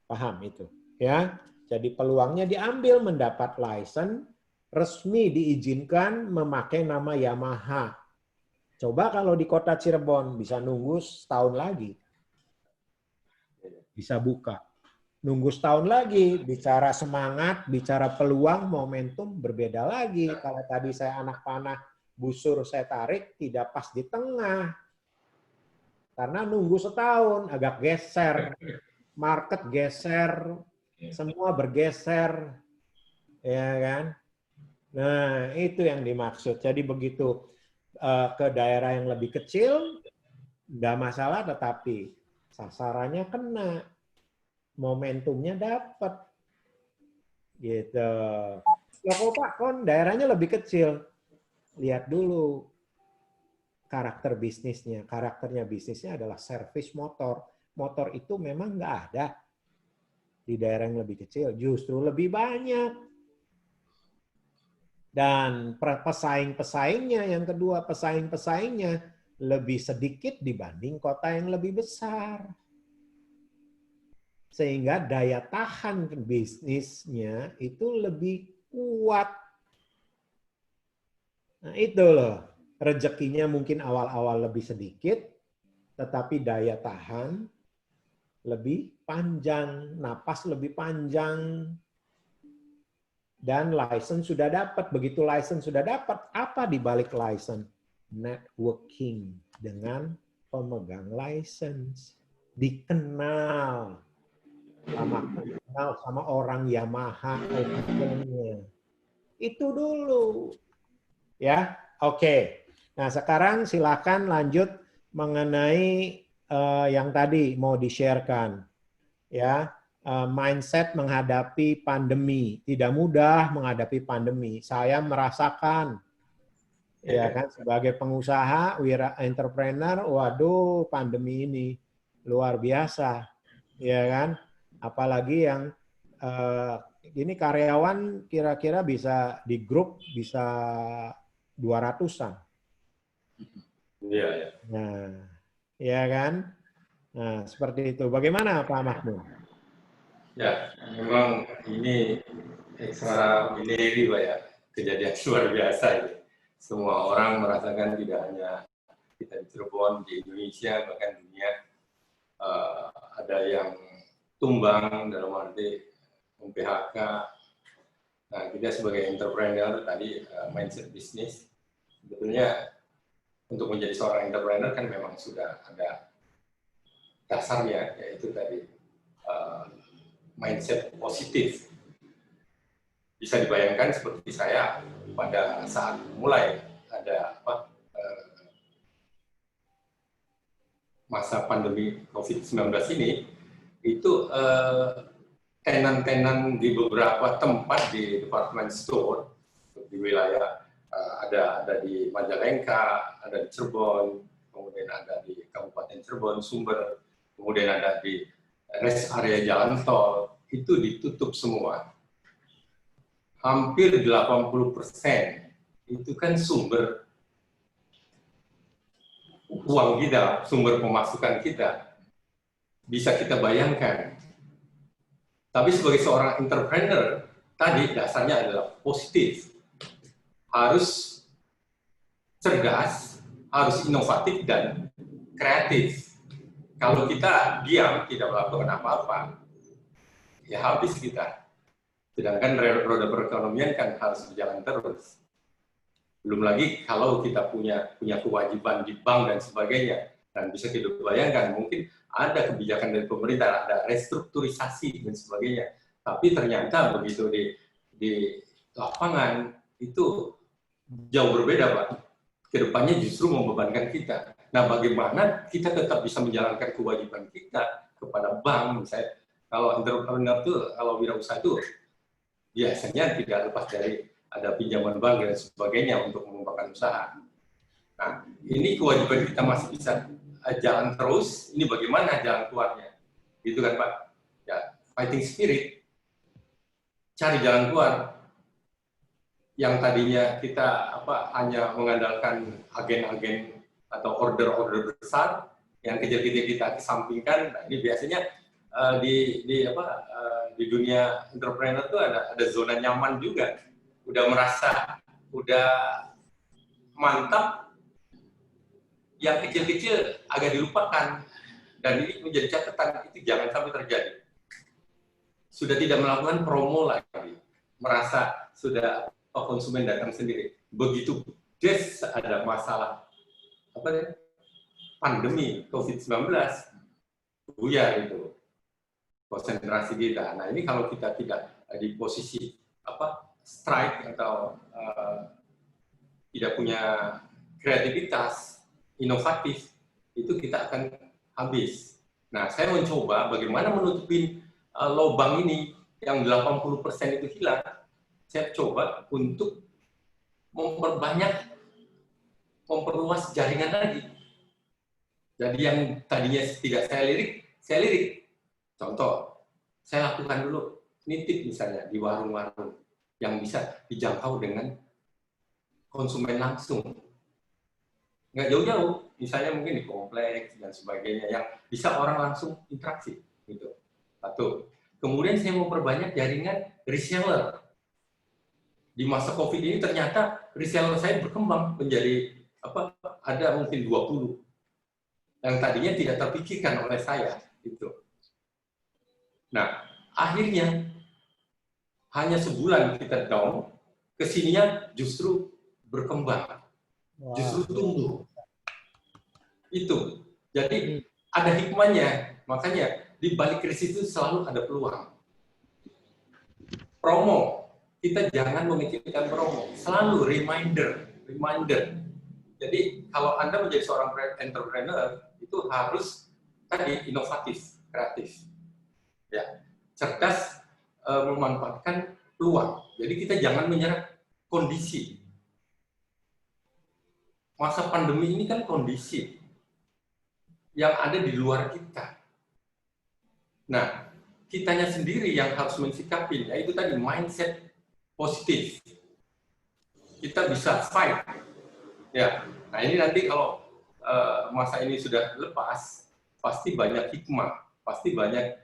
[SPEAKER 3] Paham itu, ya. Jadi peluangnya diambil, mendapat license resmi, diizinkan memakai nama Yamaha. Coba kalau di kota Cirebon bisa nunggu setahun lagi. Bisa buka. Nunggu setahun lagi, bicara semangat, bicara peluang, momentum berbeda lagi. Kalau tadi saya anak panah, busur saya tarik, tidak pas di tengah. Karena nunggu setahun, agak geser. Market geser, semua bergeser. Ya kan? Nah, itu yang dimaksud. Jadi begitu ke daerah yang lebih kecil, nggak masalah, tetapi sasarannya kena, momentumnya dapat. Gitu. Loh Pak, kon daerahnya lebih kecil. Lihat dulu karakter bisnisnya. Karakternya bisnisnya adalah servis motor. Motor itu memang nggak ada di daerah yang lebih kecil, justru lebih banyak. Dan pesaing-pesaingnya, yang kedua, pesaing-pesaingnya lebih sedikit dibanding kota yang lebih besar. Sehingga daya tahan bisnisnya itu lebih kuat. Nah itu loh, rezekinya mungkin awal-awal lebih sedikit, tetapi daya tahan lebih panjang, napas lebih panjang, dan license sudah dapat. Begitu license sudah dapat, apa di balik license? Networking dengan pemegang license. Dikenal sama orang Yamaha officialnya. Itu dulu. Ya, oke. Nah, sekarang silakan lanjut mengenai yang tadi mau di-sharekan. Ya, mindset menghadapi pandemi. Tidak mudah menghadapi pandemi. Saya merasakan, ya kan, sebagai pengusaha, wira entrepreneur, waduh, pandemi ini luar biasa, ya kan? Apalagi yang ini karyawan kira-kira bisa di grup bisa 200-an.
[SPEAKER 2] Iya, ya.
[SPEAKER 3] Nah, ya kan? Nah, seperti itu. Bagaimana Pak Mahmud?
[SPEAKER 2] Ya, memang ini extraordinary Pak ya, kejadian luar biasa ini. Semua orang merasakan, tidak hanya kita di Cirebon, di Indonesia, bahkan dunia, ada yang tumbang dalam arti PHK. Nah, kita sebagai entrepreneur tadi, mindset bisnis, sebetulnya untuk menjadi seorang entrepreneur kan memang sudah ada dasarnya, yaitu tadi mindset positif. Bisa dibayangkan seperti saya pada saat mulai ada masa pandemi COVID-19 ini, itu tenan-tenan di beberapa tempat di department store di wilayah, ada di Majalengka, ada di Cirebon, kemudian ada di Kabupaten Cirebon, Sumber, kemudian ada di rest area jalan tol, itu ditutup semua. Hampir 80% itu kan sumber uang kita, sumber pemasukan kita. Bisa kita bayangkan. Tapi sebagai seorang entrepreneur, tadi dasarnya adalah positif. Harus cerdas, harus inovatif dan kreatif. Kalau kita diam, tidak melakukan apa-apa, ya habis kita. Sedangkan roda perekonomian kan harus berjalan terus. Belum lagi kalau kita punya kewajiban di bank dan sebagainya. Dan bisa kita bayangkan, mungkin ada kebijakan dari pemerintah, ada restrukturisasi dan sebagainya. Tapi ternyata begitu di lapangan, itu jauh berbeda, Pak. Kedepannya justru membebankan kita. Nah, bagaimana kita tetap bisa menjalankan kewajiban kita kepada bank, misalnya. Kalau entrepreneur itu, kalau wirausaha itu, biasanya tidak lepas dari ada pinjaman bank dan sebagainya untuk mengembangkan usaha. Nah, ini kewajiban kita masih bisa jalan terus. Ini bagaimana jalan keluarnya, gitu kan Pak? Ya, fighting spirit, cari jalan keluar. Yang tadinya kita hanya mengandalkan agen-agen atau order-order besar, yang kecil-kecil kita kesampingkan. Nah, ini biasanya di dunia entrepreneur itu ada zona nyaman juga. Udah merasa udah mantap, yang kecil-kecil agak dilupakan. Dan ini menjadi catatan, itu jangan sampai terjadi. Sudah tidak melakukan promo lagi, merasa sudah konsumen datang sendiri. Begitu ada masalah pandemi COVID-19, buyar itu konsentrasi kita. Nah, ini kalau kita tidak di posisi strike atau tidak punya kreativitas inovatif, itu kita akan habis. Nah, saya mencoba bagaimana menutupin lubang ini yang 80% itu hilang. Saya coba untuk memperluas jaringan lagi. Jadi yang tadinya tidak saya lirik. Contoh, saya lakukan dulu nitip misalnya di warung-warung yang bisa dijangkau dengan konsumen langsung. Nggak jauh-jauh, misalnya mungkin di kompleks dan sebagainya yang bisa orang langsung interaksi. Gitu. Satu. Kemudian saya mau perbanyak jaringan reseller. Di masa COVID ini ternyata reseller saya berkembang menjadi ada mungkin 20 yang tadinya tidak terpikirkan oleh saya. Gitu. Nah, akhirnya hanya sebulan kita down, kesininya justru berkembang, justru tumbuh. Itu. Jadi ada hikmahnya. Makanya di balik krisis itu selalu ada peluang. Promo, kita jangan memikirkan promo, selalu reminder. Jadi kalau Anda menjadi seorang entrepreneur itu harus tadi inovatif, kreatif. Ya, cerdas memanfaatkan peluang. Jadi kita jangan menyerah kondisi. Masa pandemi ini kan kondisi yang ada di luar kita. Nah, kitanya sendiri yang harus mensikapi, yaitu tadi mindset positif. Kita bisa fight. Ya, nah ini nanti kalau masa ini sudah lepas, pasti banyak hikmah, pasti banyak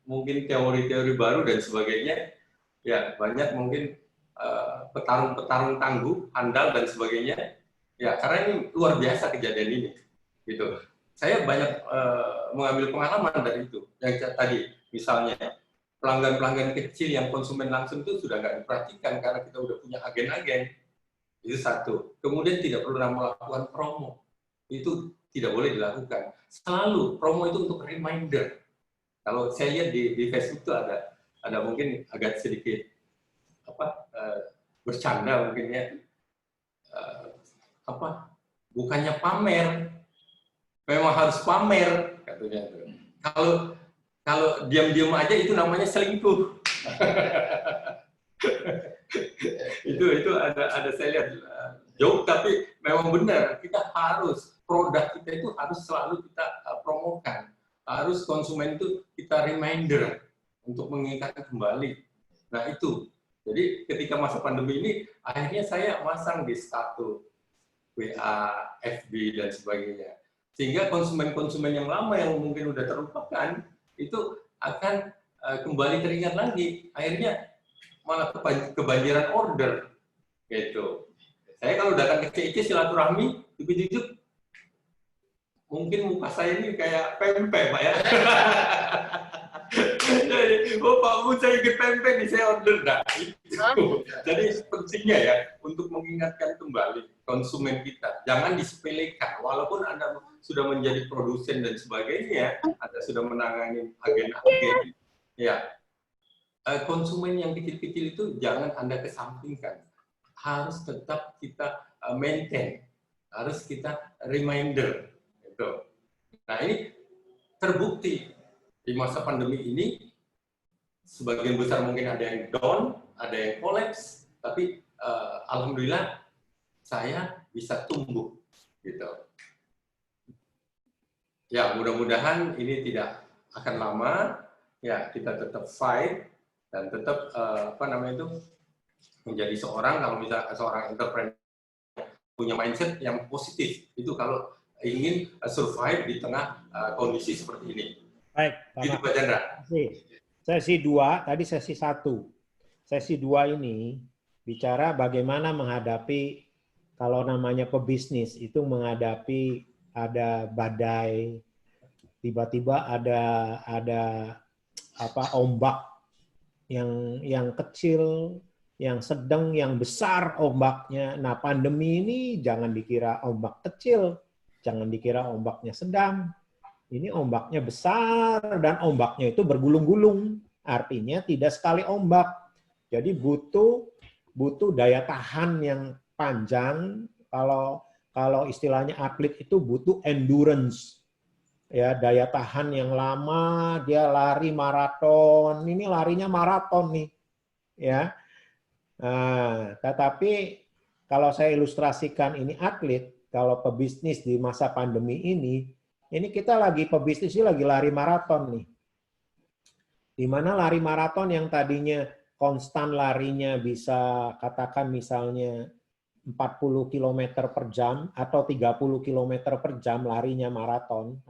[SPEAKER 2] mungkin teori-teori baru dan sebagainya, ya banyak mungkin petarung-petarung tangguh, handal dan sebagainya, ya karena ini luar biasa kejadian ini, gitu. Saya banyak mengambil pengalaman dari itu, yang tadi misalnya pelanggan-pelanggan kecil yang konsumen langsung itu sudah nggak diperhatikan karena kita udah punya agen-agen, itu satu. Kemudian tidak perlu melakukan promo, itu tidak boleh dilakukan. Selalu promo itu untuk reminder. Kalau saya lihat di Facebook itu ada mungkin agak sedikit bercanda mungkin ya, bukannya pamer, memang harus pamer katanya. Kalau diam-diam aja itu namanya selingkuh. itu ada saya lihat jauh, tapi memang benar kita harus produk kita itu harus selalu kita promokan. Harus konsumen itu kita reminder untuk mengingatkan kembali. Nah itu, jadi ketika masa pandemi ini, akhirnya saya masang di status WA, FB dan sebagainya. Sehingga konsumen-konsumen yang lama yang mungkin udah terlupakan, itu akan kembali teringat lagi. Akhirnya malah kebanjiran order. Gitu. Saya kalau datang ke CIC silaturahmi, jujur mungkin muka saya ini kayak pempek, Pak ya. Oh Pak Bu, saya ikut pempek nih, saya order. Nah, itu. Jadi pentingnya ya untuk mengingatkan kembali konsumen kita. Jangan disepelekan. Walaupun Anda sudah menjadi produsen dan sebagainya, Anda sudah menangani agen-agen. Ya, konsumen yang kecil-kecil itu jangan Anda kesampingkan. Harus tetap kita maintain. Harus kita reminder. Nah ini terbukti di masa pandemi ini sebagian besar mungkin ada yang down, ada yang collapse, tapi alhamdulillah saya bisa tumbuh, gitu. Ya mudah-mudahan ini tidak akan lama, ya kita tetap fight dan tetap menjadi seorang, kalau misalnya seorang entrepreneur punya mindset yang positif itu kalau ingin survive di tengah kondisi seperti ini.
[SPEAKER 3] Baik,
[SPEAKER 2] gitu Pak Chandra.
[SPEAKER 3] Sesi 2, tadi sesi 1. Sesi 2 ini bicara bagaimana menghadapi kalau namanya pebisnis itu menghadapi ada badai, tiba-tiba ada ombak yang kecil, yang sedang, yang besar ombaknya. Nah, pandemi ini jangan dikira ombak kecil, jangan dikira ombaknya sedang. Ini ombaknya besar dan ombaknya itu bergulung-gulung. Artinya tidak sekali ombak. Jadi butuh daya tahan yang panjang. Kalau istilahnya atlet itu butuh endurance. Ya, daya tahan yang lama, dia lari maraton. Ini larinya maraton nih. Ya. Nah, tetapi kalau saya ilustrasikan ini atlet, kalau pebisnis di masa pandemi ini kita lagi pebisnis ini lagi lari maraton nih. Di mana lari maraton yang tadinya konstan larinya bisa katakan misalnya 40 km per jam atau 30 km per jam larinya maraton.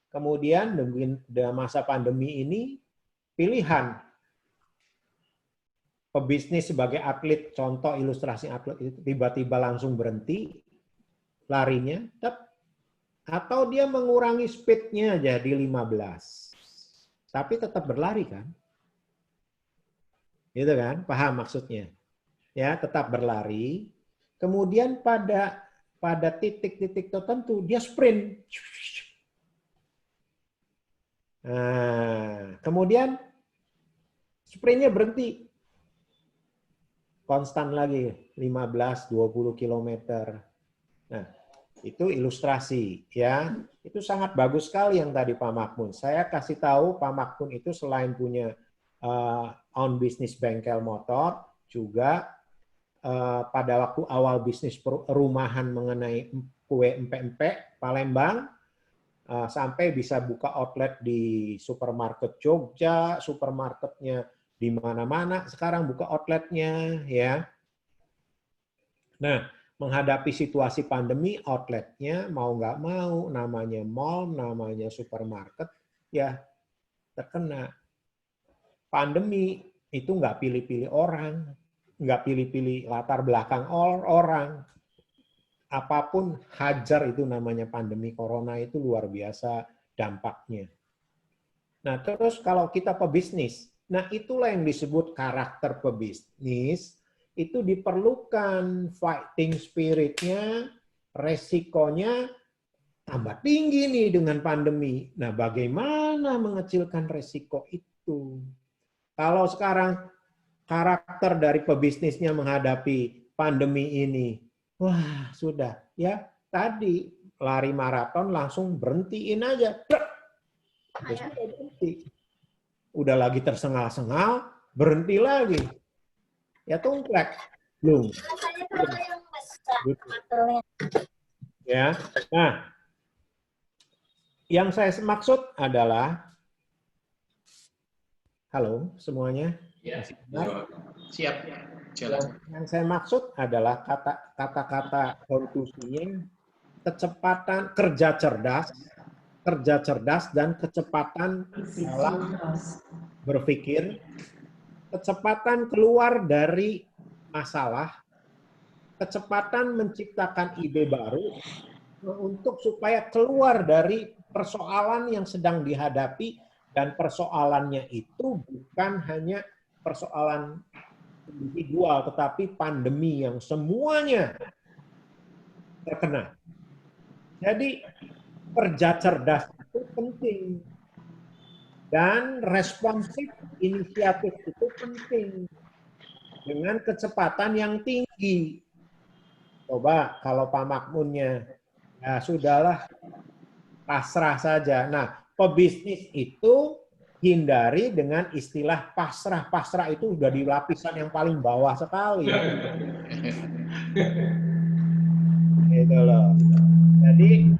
[SPEAKER 3] Kemudian dengan masa pandemi ini pilihan pebisnis sebagai atlet, contoh ilustrasi atlet itu tiba-tiba langsung berhenti larinya, atau dia mengurangi speed-nya jadi 15. tapi tetap berlari kan? Gitu kan? Paham maksudnya? Ya, tetap berlari. Kemudian pada titik-titik tertentu dia sprint. Nah, kemudian sprintnya berhenti. Konstan lagi 15-20 km. Nah, itu ilustrasi ya. Itu sangat bagus sekali yang tadi Pak Makmun. Saya kasih tahu Pak Makmun itu selain punya own bisnis bengkel motor, juga pada waktu awal bisnis perumahan mengenai kue empek-empek Palembang, sampai bisa buka outlet di supermarket Jogja, supermarketnya di mana-mana sekarang buka outletnya ya. Nah, menghadapi situasi pandemi, outletnya mau nggak mau, namanya mall, namanya supermarket, ya terkena. Pandemi itu nggak pilih-pilih orang, nggak pilih-pilih latar belakang orang. Apapun hajar itu namanya pandemi corona itu luar biasa dampaknya. Nah, terus kalau kita pebisnis, nah itulah yang disebut karakter pebisnis, itu diperlukan fighting spirit-nya, resikonya tambah tinggi nih dengan pandemi. Nah, bagaimana mengecilkan resiko itu? Kalau sekarang karakter dari pebisnisnya menghadapi pandemi ini, wah sudah ya tadi lari maraton langsung berhentiin aja. Terus berhenti. Udah lagi tersengal-sengal, berhenti lagi. Ya tumplek. Belum. Ya. Nah, yang saya maksud adalah, halo semuanya.
[SPEAKER 1] Ya, siap.
[SPEAKER 3] Yang saya maksud adalah kata-kata konklusinya kecepatan kerja cerdas dan kecepatan dalam berpikir, kecepatan keluar dari masalah, kecepatan menciptakan ide baru untuk supaya keluar dari persoalan yang sedang dihadapi, dan persoalannya itu bukan hanya persoalan individual tetapi pandemi yang semuanya terkena. Jadi kerja cerdas itu penting dan responsif inisiatif itu penting dengan kecepatan yang tinggi. Coba kalau Pak Makmunnya ya sudahlah pasrah saja. Nah, pebisnis itu hindari dengan istilah pasrah. Pasrah itu sudah di lapisan yang paling bawah sekali. Gitu loh. Jadi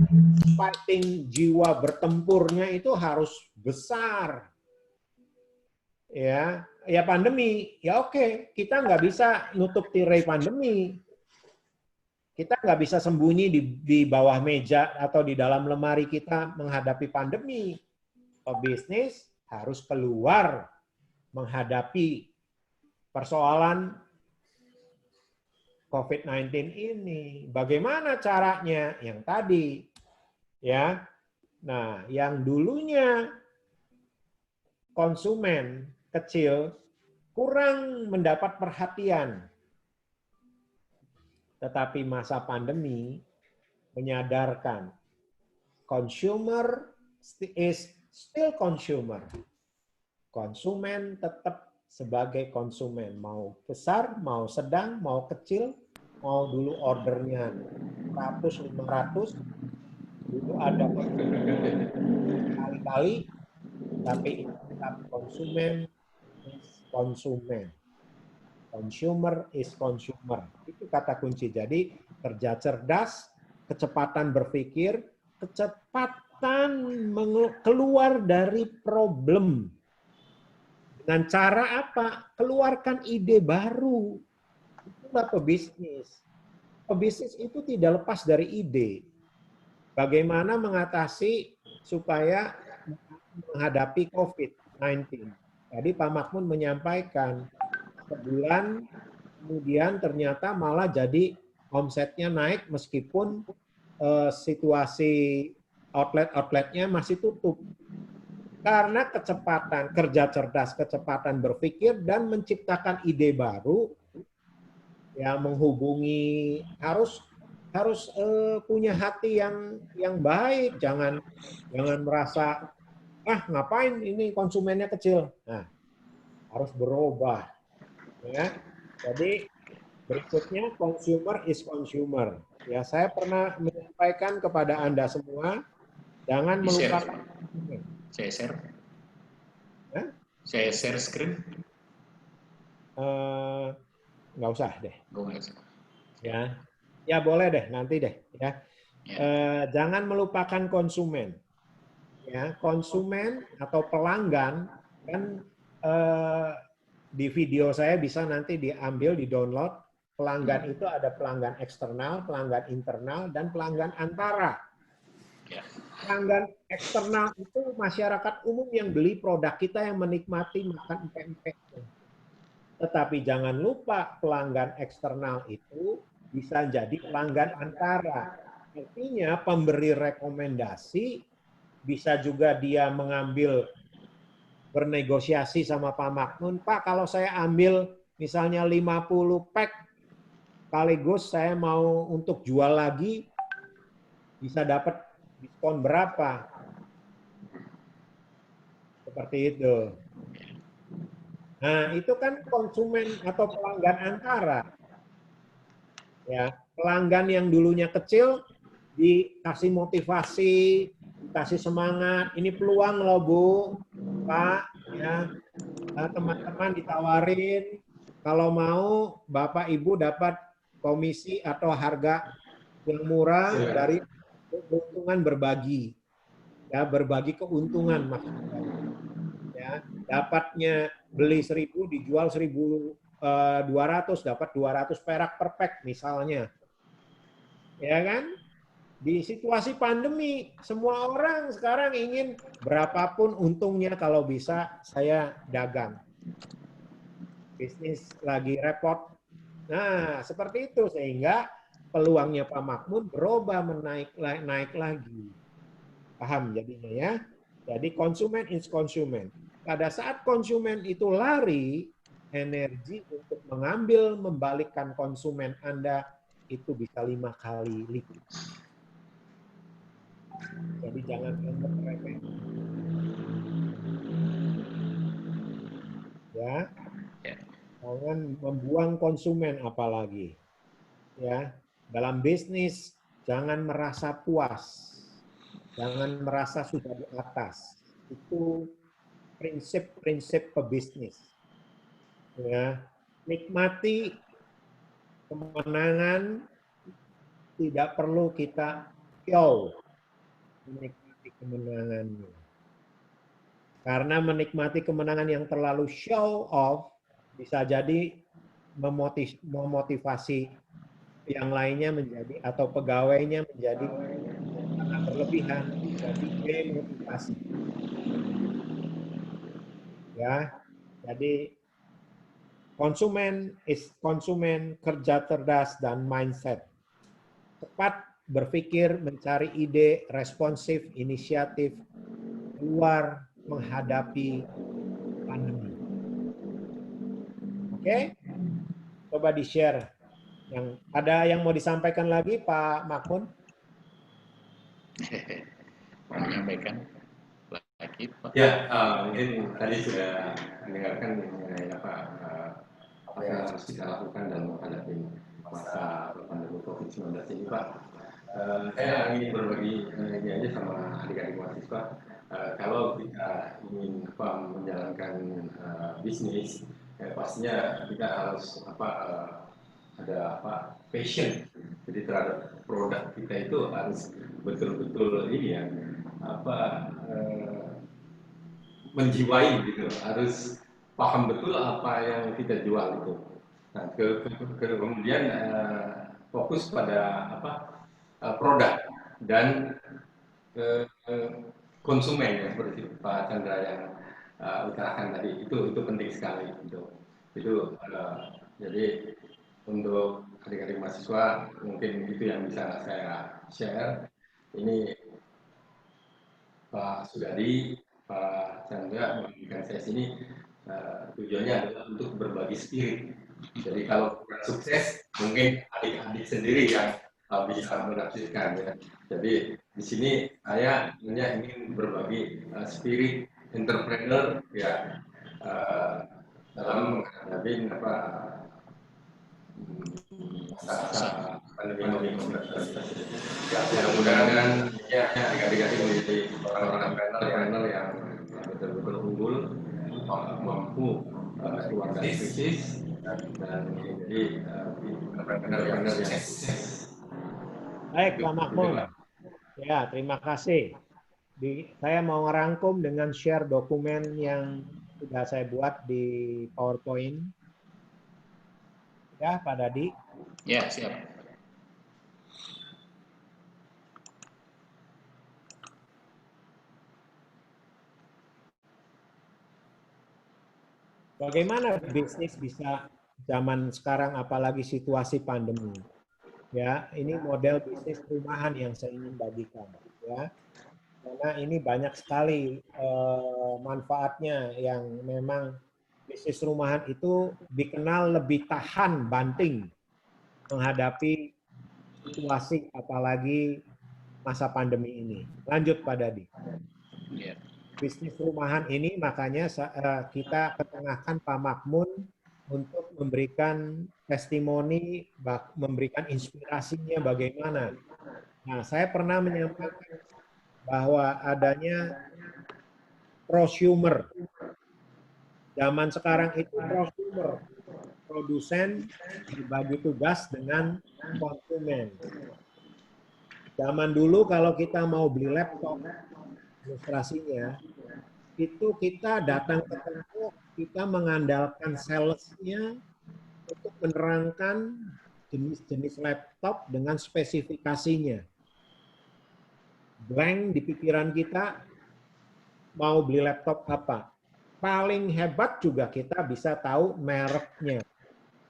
[SPEAKER 3] fighting jiwa bertempurnya itu harus besar. Ya, ya pandemi, ya oke, kita nggak bisa nutup tirai pandemi. Kita nggak bisa sembunyi di bawah meja atau di dalam lemari kita menghadapi pandemi. Pebisnis harus keluar menghadapi persoalan COVID-19 ini. Bagaimana caranya? Yang tadi, ya. Nah, yang dulunya konsumen kecil kurang mendapat perhatian. Tetapi masa pandemi menyadarkan consumer is still consumer. Konsumen tetap sebagai konsumen, mau besar, mau sedang, mau kecil, mau dulu ordernya 100, 500, dulu ada kali-kali, tapi tetap konsumen is konsumen. Consumer is consumer. Itu kata kunci. Jadi kerja cerdas, kecepatan berpikir, kecepatan keluar dari problem. Dengan cara apa? Keluarkan ide baru. Itulah pebisnis. Pebisnis itu tidak lepas dari ide. Bagaimana mengatasi supaya menghadapi COVID-19. Tadi Pak Makmun menyampaikan, sebulan kemudian ternyata malah jadi omsetnya naik meskipun situasi outlet-outletnya masih tutup. Karena kecepatan, kerja cerdas, kecepatan berpikir, dan menciptakan ide baru, ya menghubungi, harus punya hati yang baik, jangan merasa ngapain ini konsumennya kecil. Nah, harus berubah, ya. Jadi berikutnya consumer is consumer. Ya, saya pernah menyampaikan kepada Anda semua, jangan melupakan konsumen.
[SPEAKER 1] Saya share.
[SPEAKER 3] Hah?
[SPEAKER 1] Saya share screen.
[SPEAKER 3] Nggak usah deh.
[SPEAKER 1] Nggak usah.
[SPEAKER 3] Ya boleh deh, nanti deh. Ya. Jangan melupakan konsumen. Ya, konsumen atau pelanggan kan di video saya bisa nanti diambil, di download. Pelanggan itu ada pelanggan eksternal, pelanggan internal, dan pelanggan antara. Pelanggan eksternal itu masyarakat umum yang beli produk kita, yang menikmati makan empek-empek. Tetapi jangan lupa pelanggan eksternal itu bisa jadi pelanggan antara. Artinya pemberi rekomendasi bisa juga dia mengambil, bernegosiasi sama Pak Makmun, Pak kalau saya ambil misalnya 50 pack sekaligus saya mau untuk jual lagi, bisa dapat diskon berapa? Seperti itu. Nah, itu kan konsumen atau pelanggan antara. Ya, pelanggan yang dulunya kecil dikasih motivasi, dikasih semangat. Ini peluang loh Bu, Pak, ya. Teman-teman ditawarin kalau mau Bapak Ibu dapat komisi atau harga yang murah dari keuntungan berbagi. Ya, berbagi keuntungan maksudnya. Ya, dapatnya beli 1.000 dijual 1.200, dapat 200 perak per pack misalnya. Ya kan? Di situasi pandemi, semua orang sekarang ingin berapapun untungnya kalau bisa saya dagang. Bisnis lagi repot. Nah, seperti itu sehingga peluangnya Pak Makmun berubah, naik lagi. Paham jadinya ya? Jadi konsumen is konsumen. Pada saat konsumen itu lari, energi untuk mengambil, membalikkan konsumen Anda itu bisa 5 kali lipat. Jadi jangan anggap remeh. Ya. Jangan membuang konsumen apalagi. Ya. Dalam bisnis jangan merasa puas. Jangan merasa sudah di atas. Itu prinsip-prinsip pebisnis. Ya. Nikmati kemenangan, tidak perlu kita show menikmati kemenangannya. Karena menikmati kemenangan yang terlalu show off bisa jadi memotivasi yang lainnya menjadi, atau pegawainya menjadi karena berlebihan, jadi demotivasi. Ya, jadi konsumen is konsumen, kerja cerdas dan mindset. Cepat berpikir, mencari ide, responsif, inisiatif, keluar menghadapi pandemi. Oke? Coba di-share. Ada yang mau disampaikan lagi, Pak Makmun?
[SPEAKER 1] Mau menyampaikan lagi, Pak?
[SPEAKER 2] Ya, mungkin tadi sudah mendengarkan mengenai apa yang harus kita lakukan dalam menghadapi masa pandemi COVID-19 ini, Pak. Saya ingin berbagi ini aja sama adik-adik mahasiswa. Kalau kita ingin menjalankan bisnis, pastinya kita harus ada passion. Jadi terhadap produk kita itu harus betul-betul ini ya menjiwai gitu, harus paham betul apa yang kita jual itu. Nah, kemudian fokus pada produk dan konsumen ya, seperti Pak Chandra yang utarakan tadi, itu penting sekali itu jadi untuk adik-adik mahasiswa mungkin itu yang bisa saya share. Ini Pak Sudadi Pak Chandra memberikan sesi ini tujuannya adalah untuk berbagi spirit. Jadi kalau kurang sukses, mungkin adik-adik sendiri yang bisa menafsirkan. Ya. Jadi di sini saya hanya ingin berbagi spirit entrepreneur ya dalam menghadapi masa pandemi COVID-19. Ya, mudah-mudahan ya adik-adik menjadi orang-orang entrepreneur yang betul-betul unggul, mampu keluar dari krisis dan menjadi entrepreneur yang sukses.
[SPEAKER 3] Baik, Pak Makmun. Ya, terima kasih. Saya mau ngerangkum dengan share dokumen yang sudah saya buat di PowerPoint. Ya, Pak Dadi.
[SPEAKER 1] Ya, siap.
[SPEAKER 3] Bagaimana bisnis bisa zaman sekarang, apalagi situasi pandemi? Ya, ini model bisnis rumahan yang saya ingin bagikan. Ya, karena ini banyak sekali manfaatnya yang memang bisnis rumahan itu dikenal lebih tahan banting menghadapi situasi apalagi masa pandemi ini. Lanjut Pak Dadi. Bisnis rumahan ini makanya kita ketengahkan Pak Makmun untuk memberikan testimoni, memberikan inspirasinya bagaimana. Nah, saya pernah menyampaikan bahwa adanya prosumer. Zaman sekarang itu prosumer, produsen berbagi tugas dengan konsumen. Zaman dulu kalau kita mau beli laptop, ilustrasinya, itu kita datang ke toko, kita mengandalkan salesnya untuk menerangkan jenis-jenis laptop dengan spesifikasinya. Blank di pikiran kita, mau beli laptop apa. Paling hebat juga kita bisa tahu mereknya.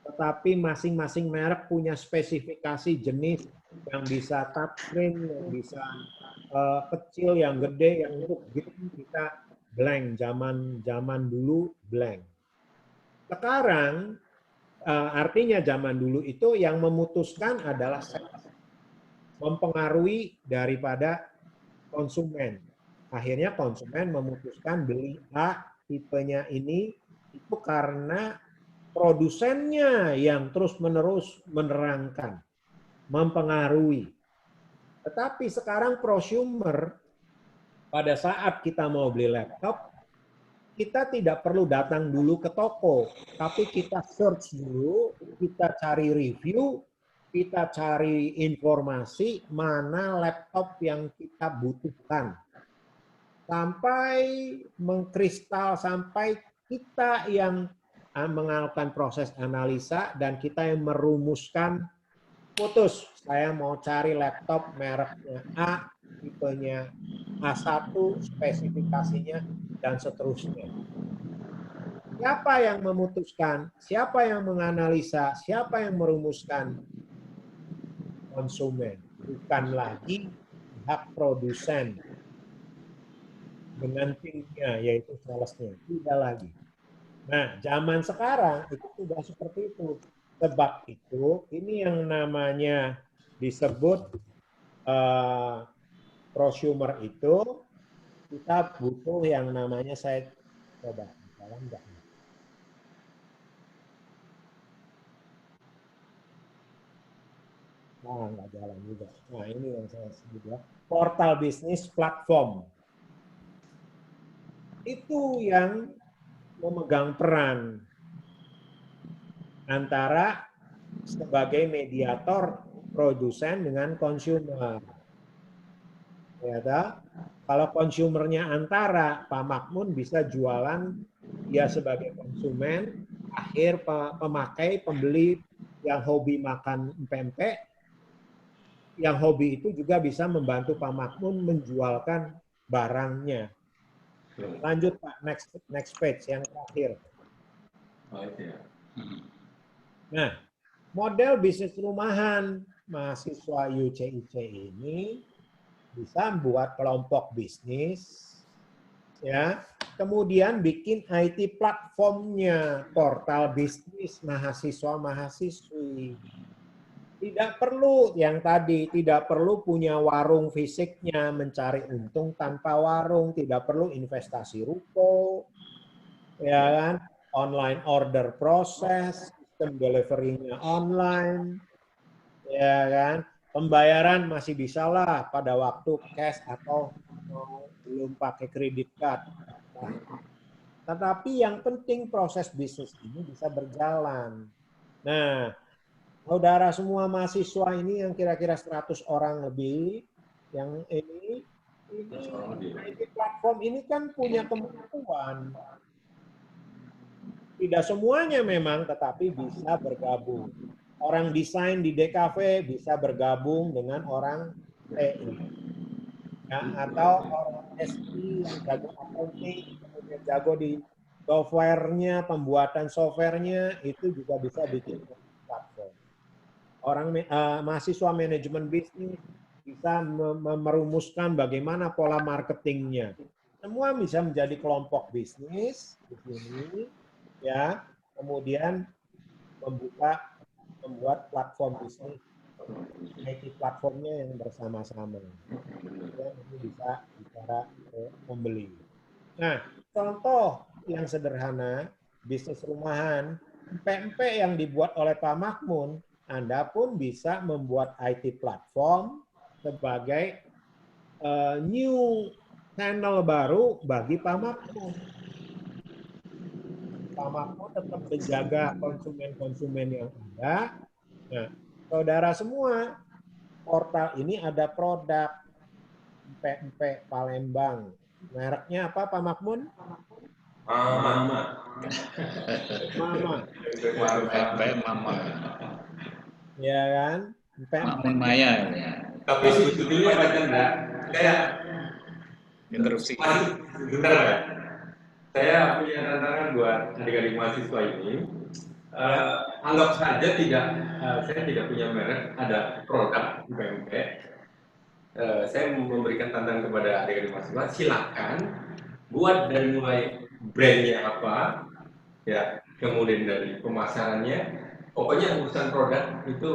[SPEAKER 3] Tetapi masing-masing merek punya spesifikasi jenis yang bisa touchscreen, yang bisa kecil, yang gede, yang untuk game kita blank. Zaman dulu blank. Sekarang artinya zaman dulu itu yang memutuskan adalah mempengaruhi daripada konsumen. Akhirnya konsumen memutuskan beli A tipenya ini itu karena produsennya yang terus-menerus menerangkan, mempengaruhi. Tetapi sekarang prosumer, pada saat kita mau beli laptop, kita tidak perlu datang dulu ke toko, tapi kita search dulu, kita cari review, kita cari informasi mana laptop yang kita butuhkan. Sampai mengkristal, sampai kita yang melakukan proses analisa dan kita yang merumuskan, putus, saya mau cari laptop mereknya A, tipenya A1, spesifikasinya, dan seterusnya. Siapa yang memutuskan? Siapa yang menganalisa? Siapa yang merumuskan? Konsumen. Bukan lagi pihak produsen dengan timnya, yaitu salesnya. Tidak lagi. Nah, zaman sekarang itu sudah seperti itu. Sebab itu, ini yang namanya disebut prosumer itu, kita butuh yang namanya, saya coba, jalan enggak? Nah, enggak jalan juga. Nah, ini yang saya sebut ya. Portal bisnis platform. Itu yang memegang peran antara sebagai mediator produsen dengan konsumer. Ya, kalau konsumernya antara, Pak Makmun bisa jualan dia sebagai konsumen, akhir pemakai, pembeli yang hobi makan pempek, yang hobi itu juga bisa membantu Pak Makmun menjualkan barangnya. Lanjut Pak, next page yang terakhir. Nah, model bisnis rumahan mahasiswa UCIC ini bisa membuat kelompok bisnis Ya, kemudian bikin IT platformnya, portal bisnis mahasiswa-mahasiswi. Tidak perlu yang tadi, tidak perlu punya warung fisiknya, mencari untung tanpa warung, tidak perlu investasi ruko, ya kan? Online order proses, sistem delivery-nya online, ya kan? Pembayaran masih bisa lah pada waktu cash atau belum pakai kredit card. Tetapi yang penting proses bisnis ini bisa berjalan. Nah, saudara semua mahasiswa ini yang kira-kira 100 orang lebih, yang ini IT platform ini kan punya kemampuan. Tidak semuanya memang, tetapi bisa bergabung. Orang desain di DKV bisa bergabung dengan orang TI. Ya, atau orang SI yang jago accounting, kemudian jago di software-nya, pembuatan software-nya, itu juga bisa bikin platform. Orang mahasiswa manajemen bisnis bisa merumuskan bagaimana pola marketingnya. Semua bisa menjadi kelompok bisnis di sini, ya. Kemudian membuat platform bisnis, IT platformnya yang bersama-sama. Ya, ini bisa bicara membeli. Nah, contoh yang sederhana bisnis rumahan, empek-empek yang dibuat oleh Pak Makmun, Anda pun bisa membuat IT platform sebagai new channel baru bagi Pak Makmun. Pak Makmun tetap menjaga konsumen-konsumen yang ada. Nah, saudara semua, portal ini ada produk empek-empek Palembang. Mereknya apa Pak Makmun?
[SPEAKER 2] Mama.
[SPEAKER 1] Mama.
[SPEAKER 3] Ya kan?
[SPEAKER 1] Makmun Maya.
[SPEAKER 2] Tapi sebetulnya Pak Chandra, saya
[SPEAKER 1] interupsi.
[SPEAKER 2] Bentar ya. Saya punya tantangan buat adik-adik mahasiswa ini. Anggap saja saya tidak punya merek, ada produk UMP. Saya memberikan tantangan kepada adik-adik mahasiswa, silakan buat dari mulai brandnya apa, ya, kemudian dari pemasarannya, pokoknya urusan produk itu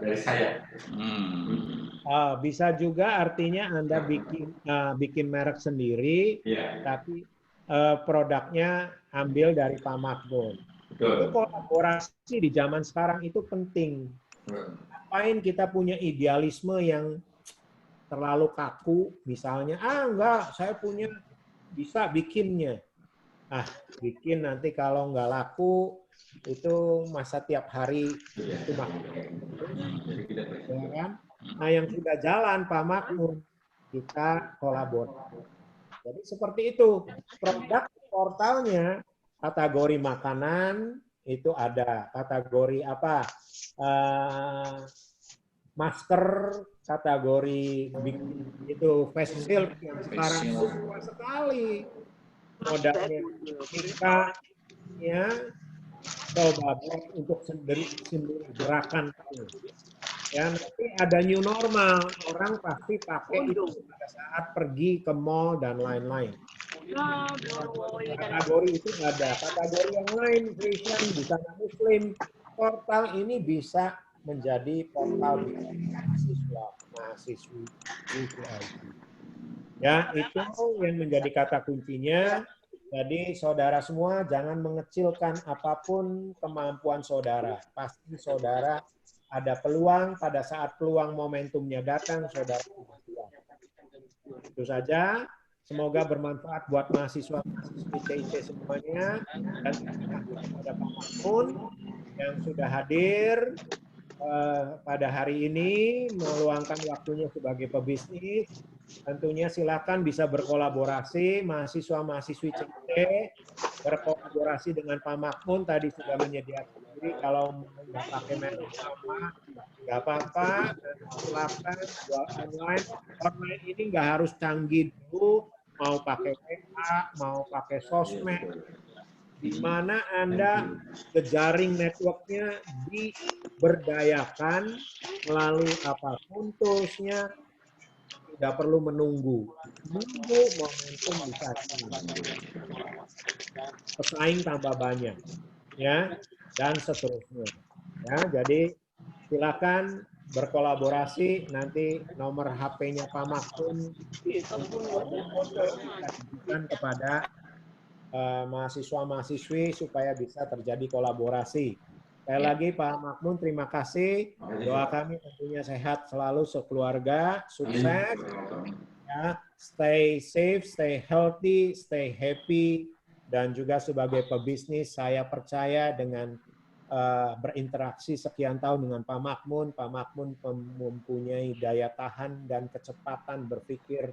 [SPEAKER 2] dari saya.
[SPEAKER 3] Bisa juga artinya Anda bikin merek sendiri, tapi produknya ambil dari Pak Makmun. Itu kolaborasi di zaman sekarang itu penting. Ngapain kita punya idealisme yang terlalu kaku, misalnya, enggak, saya punya, bisa bikinnya. Bikin nanti kalau nggak laku, itu masa tiap hari itu makan. Ya kan? Nah, yang sudah jalan Pak Makmun, kita kolaborasi. Jadi seperti itu. Produk portalnya, kategori makanan itu ada. Kategori apa? Masker, kategori itu face shield yang sekarang itu murah sekali. Modalnya kita ya coba untuk sendiri gerakan itu. Ya, nanti ada new normal, orang pasti pakai itu pada saat pergi ke mall dan lain-lain. Kategori itu ada, kategori yang lain, Christian, busana Muslim, portal ini bisa menjadi portal mahasiswi. Ya, itu yang menjadi kata kuncinya. Jadi saudara semua jangan mengecilkan apapun kemampuan saudara. Pasti saudara ada peluang, pada saat peluang momentumnya datang, saudara siap. Itu saja. Semoga bermanfaat buat mahasiswa-mahasiswi TIC semuanya. Dan terima kasih kepada Pak Makmun yang sudah hadir pada hari ini, meluangkan waktunya sebagai pebisnis. Tentunya silakan bisa berkolaborasi, mahasiswa-mahasiswi CT berkolaborasi dengan Pak Makmun tadi sudah menyediakan diri. Kalau nggak pakai merek sama, nggak apa-apa. Silakan jual online. Online ini nggak harus canggih dulu, mau pakai WA, mau pakai sosmed, di mana Anda jejaring networknya diberdayakan melalui apapun toolsnya, Tidak perlu menunggu momentum bisa pesaing tambah banyak, ya, dan seterusnya. Ya, jadi silakan berkolaborasi. Nanti nomor HP-nya Pak Makmun diberikan kepada mahasiswa-mahasiswi supaya bisa terjadi kolaborasi. Sekali lagi Pak Makmun, terima kasih. Doa kami tentunya sehat selalu sekeluarga, sukses, ya, stay safe, stay healthy, stay happy, dan juga sebagai pebisnis saya percaya dengan berinteraksi sekian tahun dengan Pak Makmun mempunyai daya tahan dan kecepatan berpikir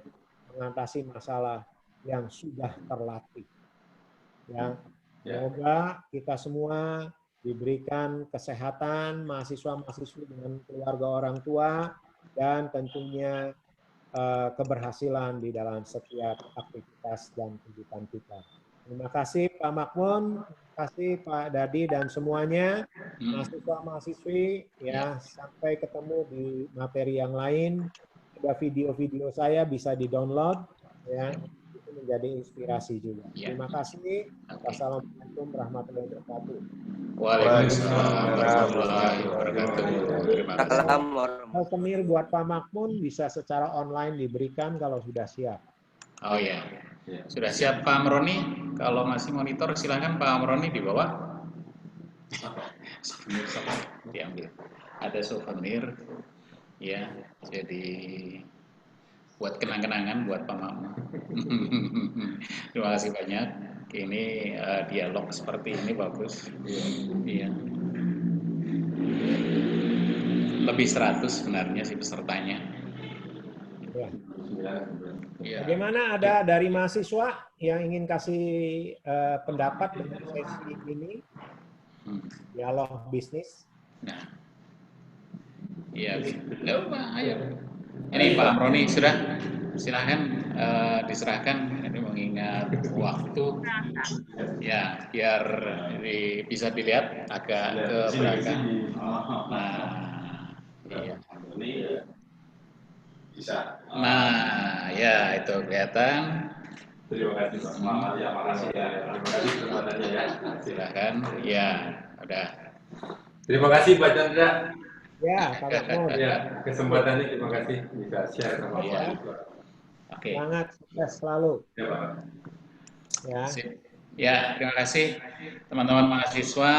[SPEAKER 3] mengatasi masalah yang sudah terlatih. Ya, semoga kita semua diberikan kesehatan, mahasiswa-mahasiswi dengan keluarga orang tua, dan tentunya keberhasilan di dalam setiap aktivitas dan kehidupan kita. Terima kasih Pak Makmun, terima kasih Pak Dadi dan semuanya, mahasiswa-mahasiswi, ya, sampai ketemu di materi yang lain. Ada video-video saya bisa di-download, ya. Menjadi inspirasi juga. Terima kasih. Wassalamualaikum warahmatullahi wabarakatuh.
[SPEAKER 1] Waalaikumsalam warahmatullahi wabarakatuh. Terima kasih.
[SPEAKER 3] Souvenir buat Pak Makmun bisa secara online diberikan kalau sudah siap.
[SPEAKER 1] Oh ya, sudah siap Pak Amroni. Kalau masih monitor silakan Pak Amroni di bawah. Souvenir diambil. Ada souvenir, ya. Jadi buat kenang-kenangan buat Pak Makmun. Terima kasih banyak. Ini dialog seperti ini bagus. Iya. Lebih 100 sebenarnya sih pesertanya.
[SPEAKER 3] Ya. Bagaimana, ada dari mahasiswa yang ingin kasih pendapat dengan sesi ini? Dialog bisnis.
[SPEAKER 1] Nah. Iya, ayo. Ini Pak Amroni sudah, silahkan diserahkan. Ini mengingat waktu, ya, biar bisa dilihat agak ke belakang. Nah, iya. Nah, ya itu kelihatan.
[SPEAKER 2] Terima kasih Pak. Ya, makasih ya. Terima kasih kesempatannya ya.
[SPEAKER 1] Silakan. Ya, udah.
[SPEAKER 2] Terima kasih Pak Chandra.
[SPEAKER 3] Ya, Pak Makmun.
[SPEAKER 2] Ya, kesempatannya terima kasih bisa share sama Pak.
[SPEAKER 1] Oke.
[SPEAKER 3] Semangat, sukses selalu.
[SPEAKER 2] Ya, Pak.
[SPEAKER 1] Ya, terima kasih teman-teman mahasiswa.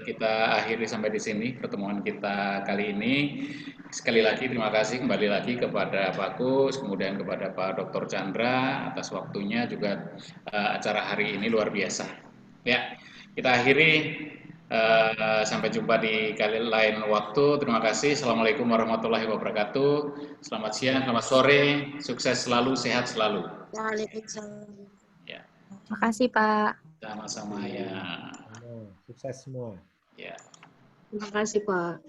[SPEAKER 1] Kita akhiri sampai di sini pertemuan kita kali ini. Sekali lagi terima kasih kembali lagi kepada Pak Kus, kemudian kepada Pak Dr. Chandra atas waktunya, juga acara hari ini luar biasa. Ya, kita akhiri. Sampai jumpa di kali lain waktu. Terima kasih. Assalamualaikum warahmatullahi wabarakatuh. Selamat siang, selamat sore, sukses selalu, sehat selalu.
[SPEAKER 4] Waalaikumsalam.
[SPEAKER 1] Ya.
[SPEAKER 4] Terima kasih Pak.
[SPEAKER 1] Sama-sama ya.
[SPEAKER 3] Sukses semua.
[SPEAKER 1] Ya.
[SPEAKER 4] Terima kasih Pak.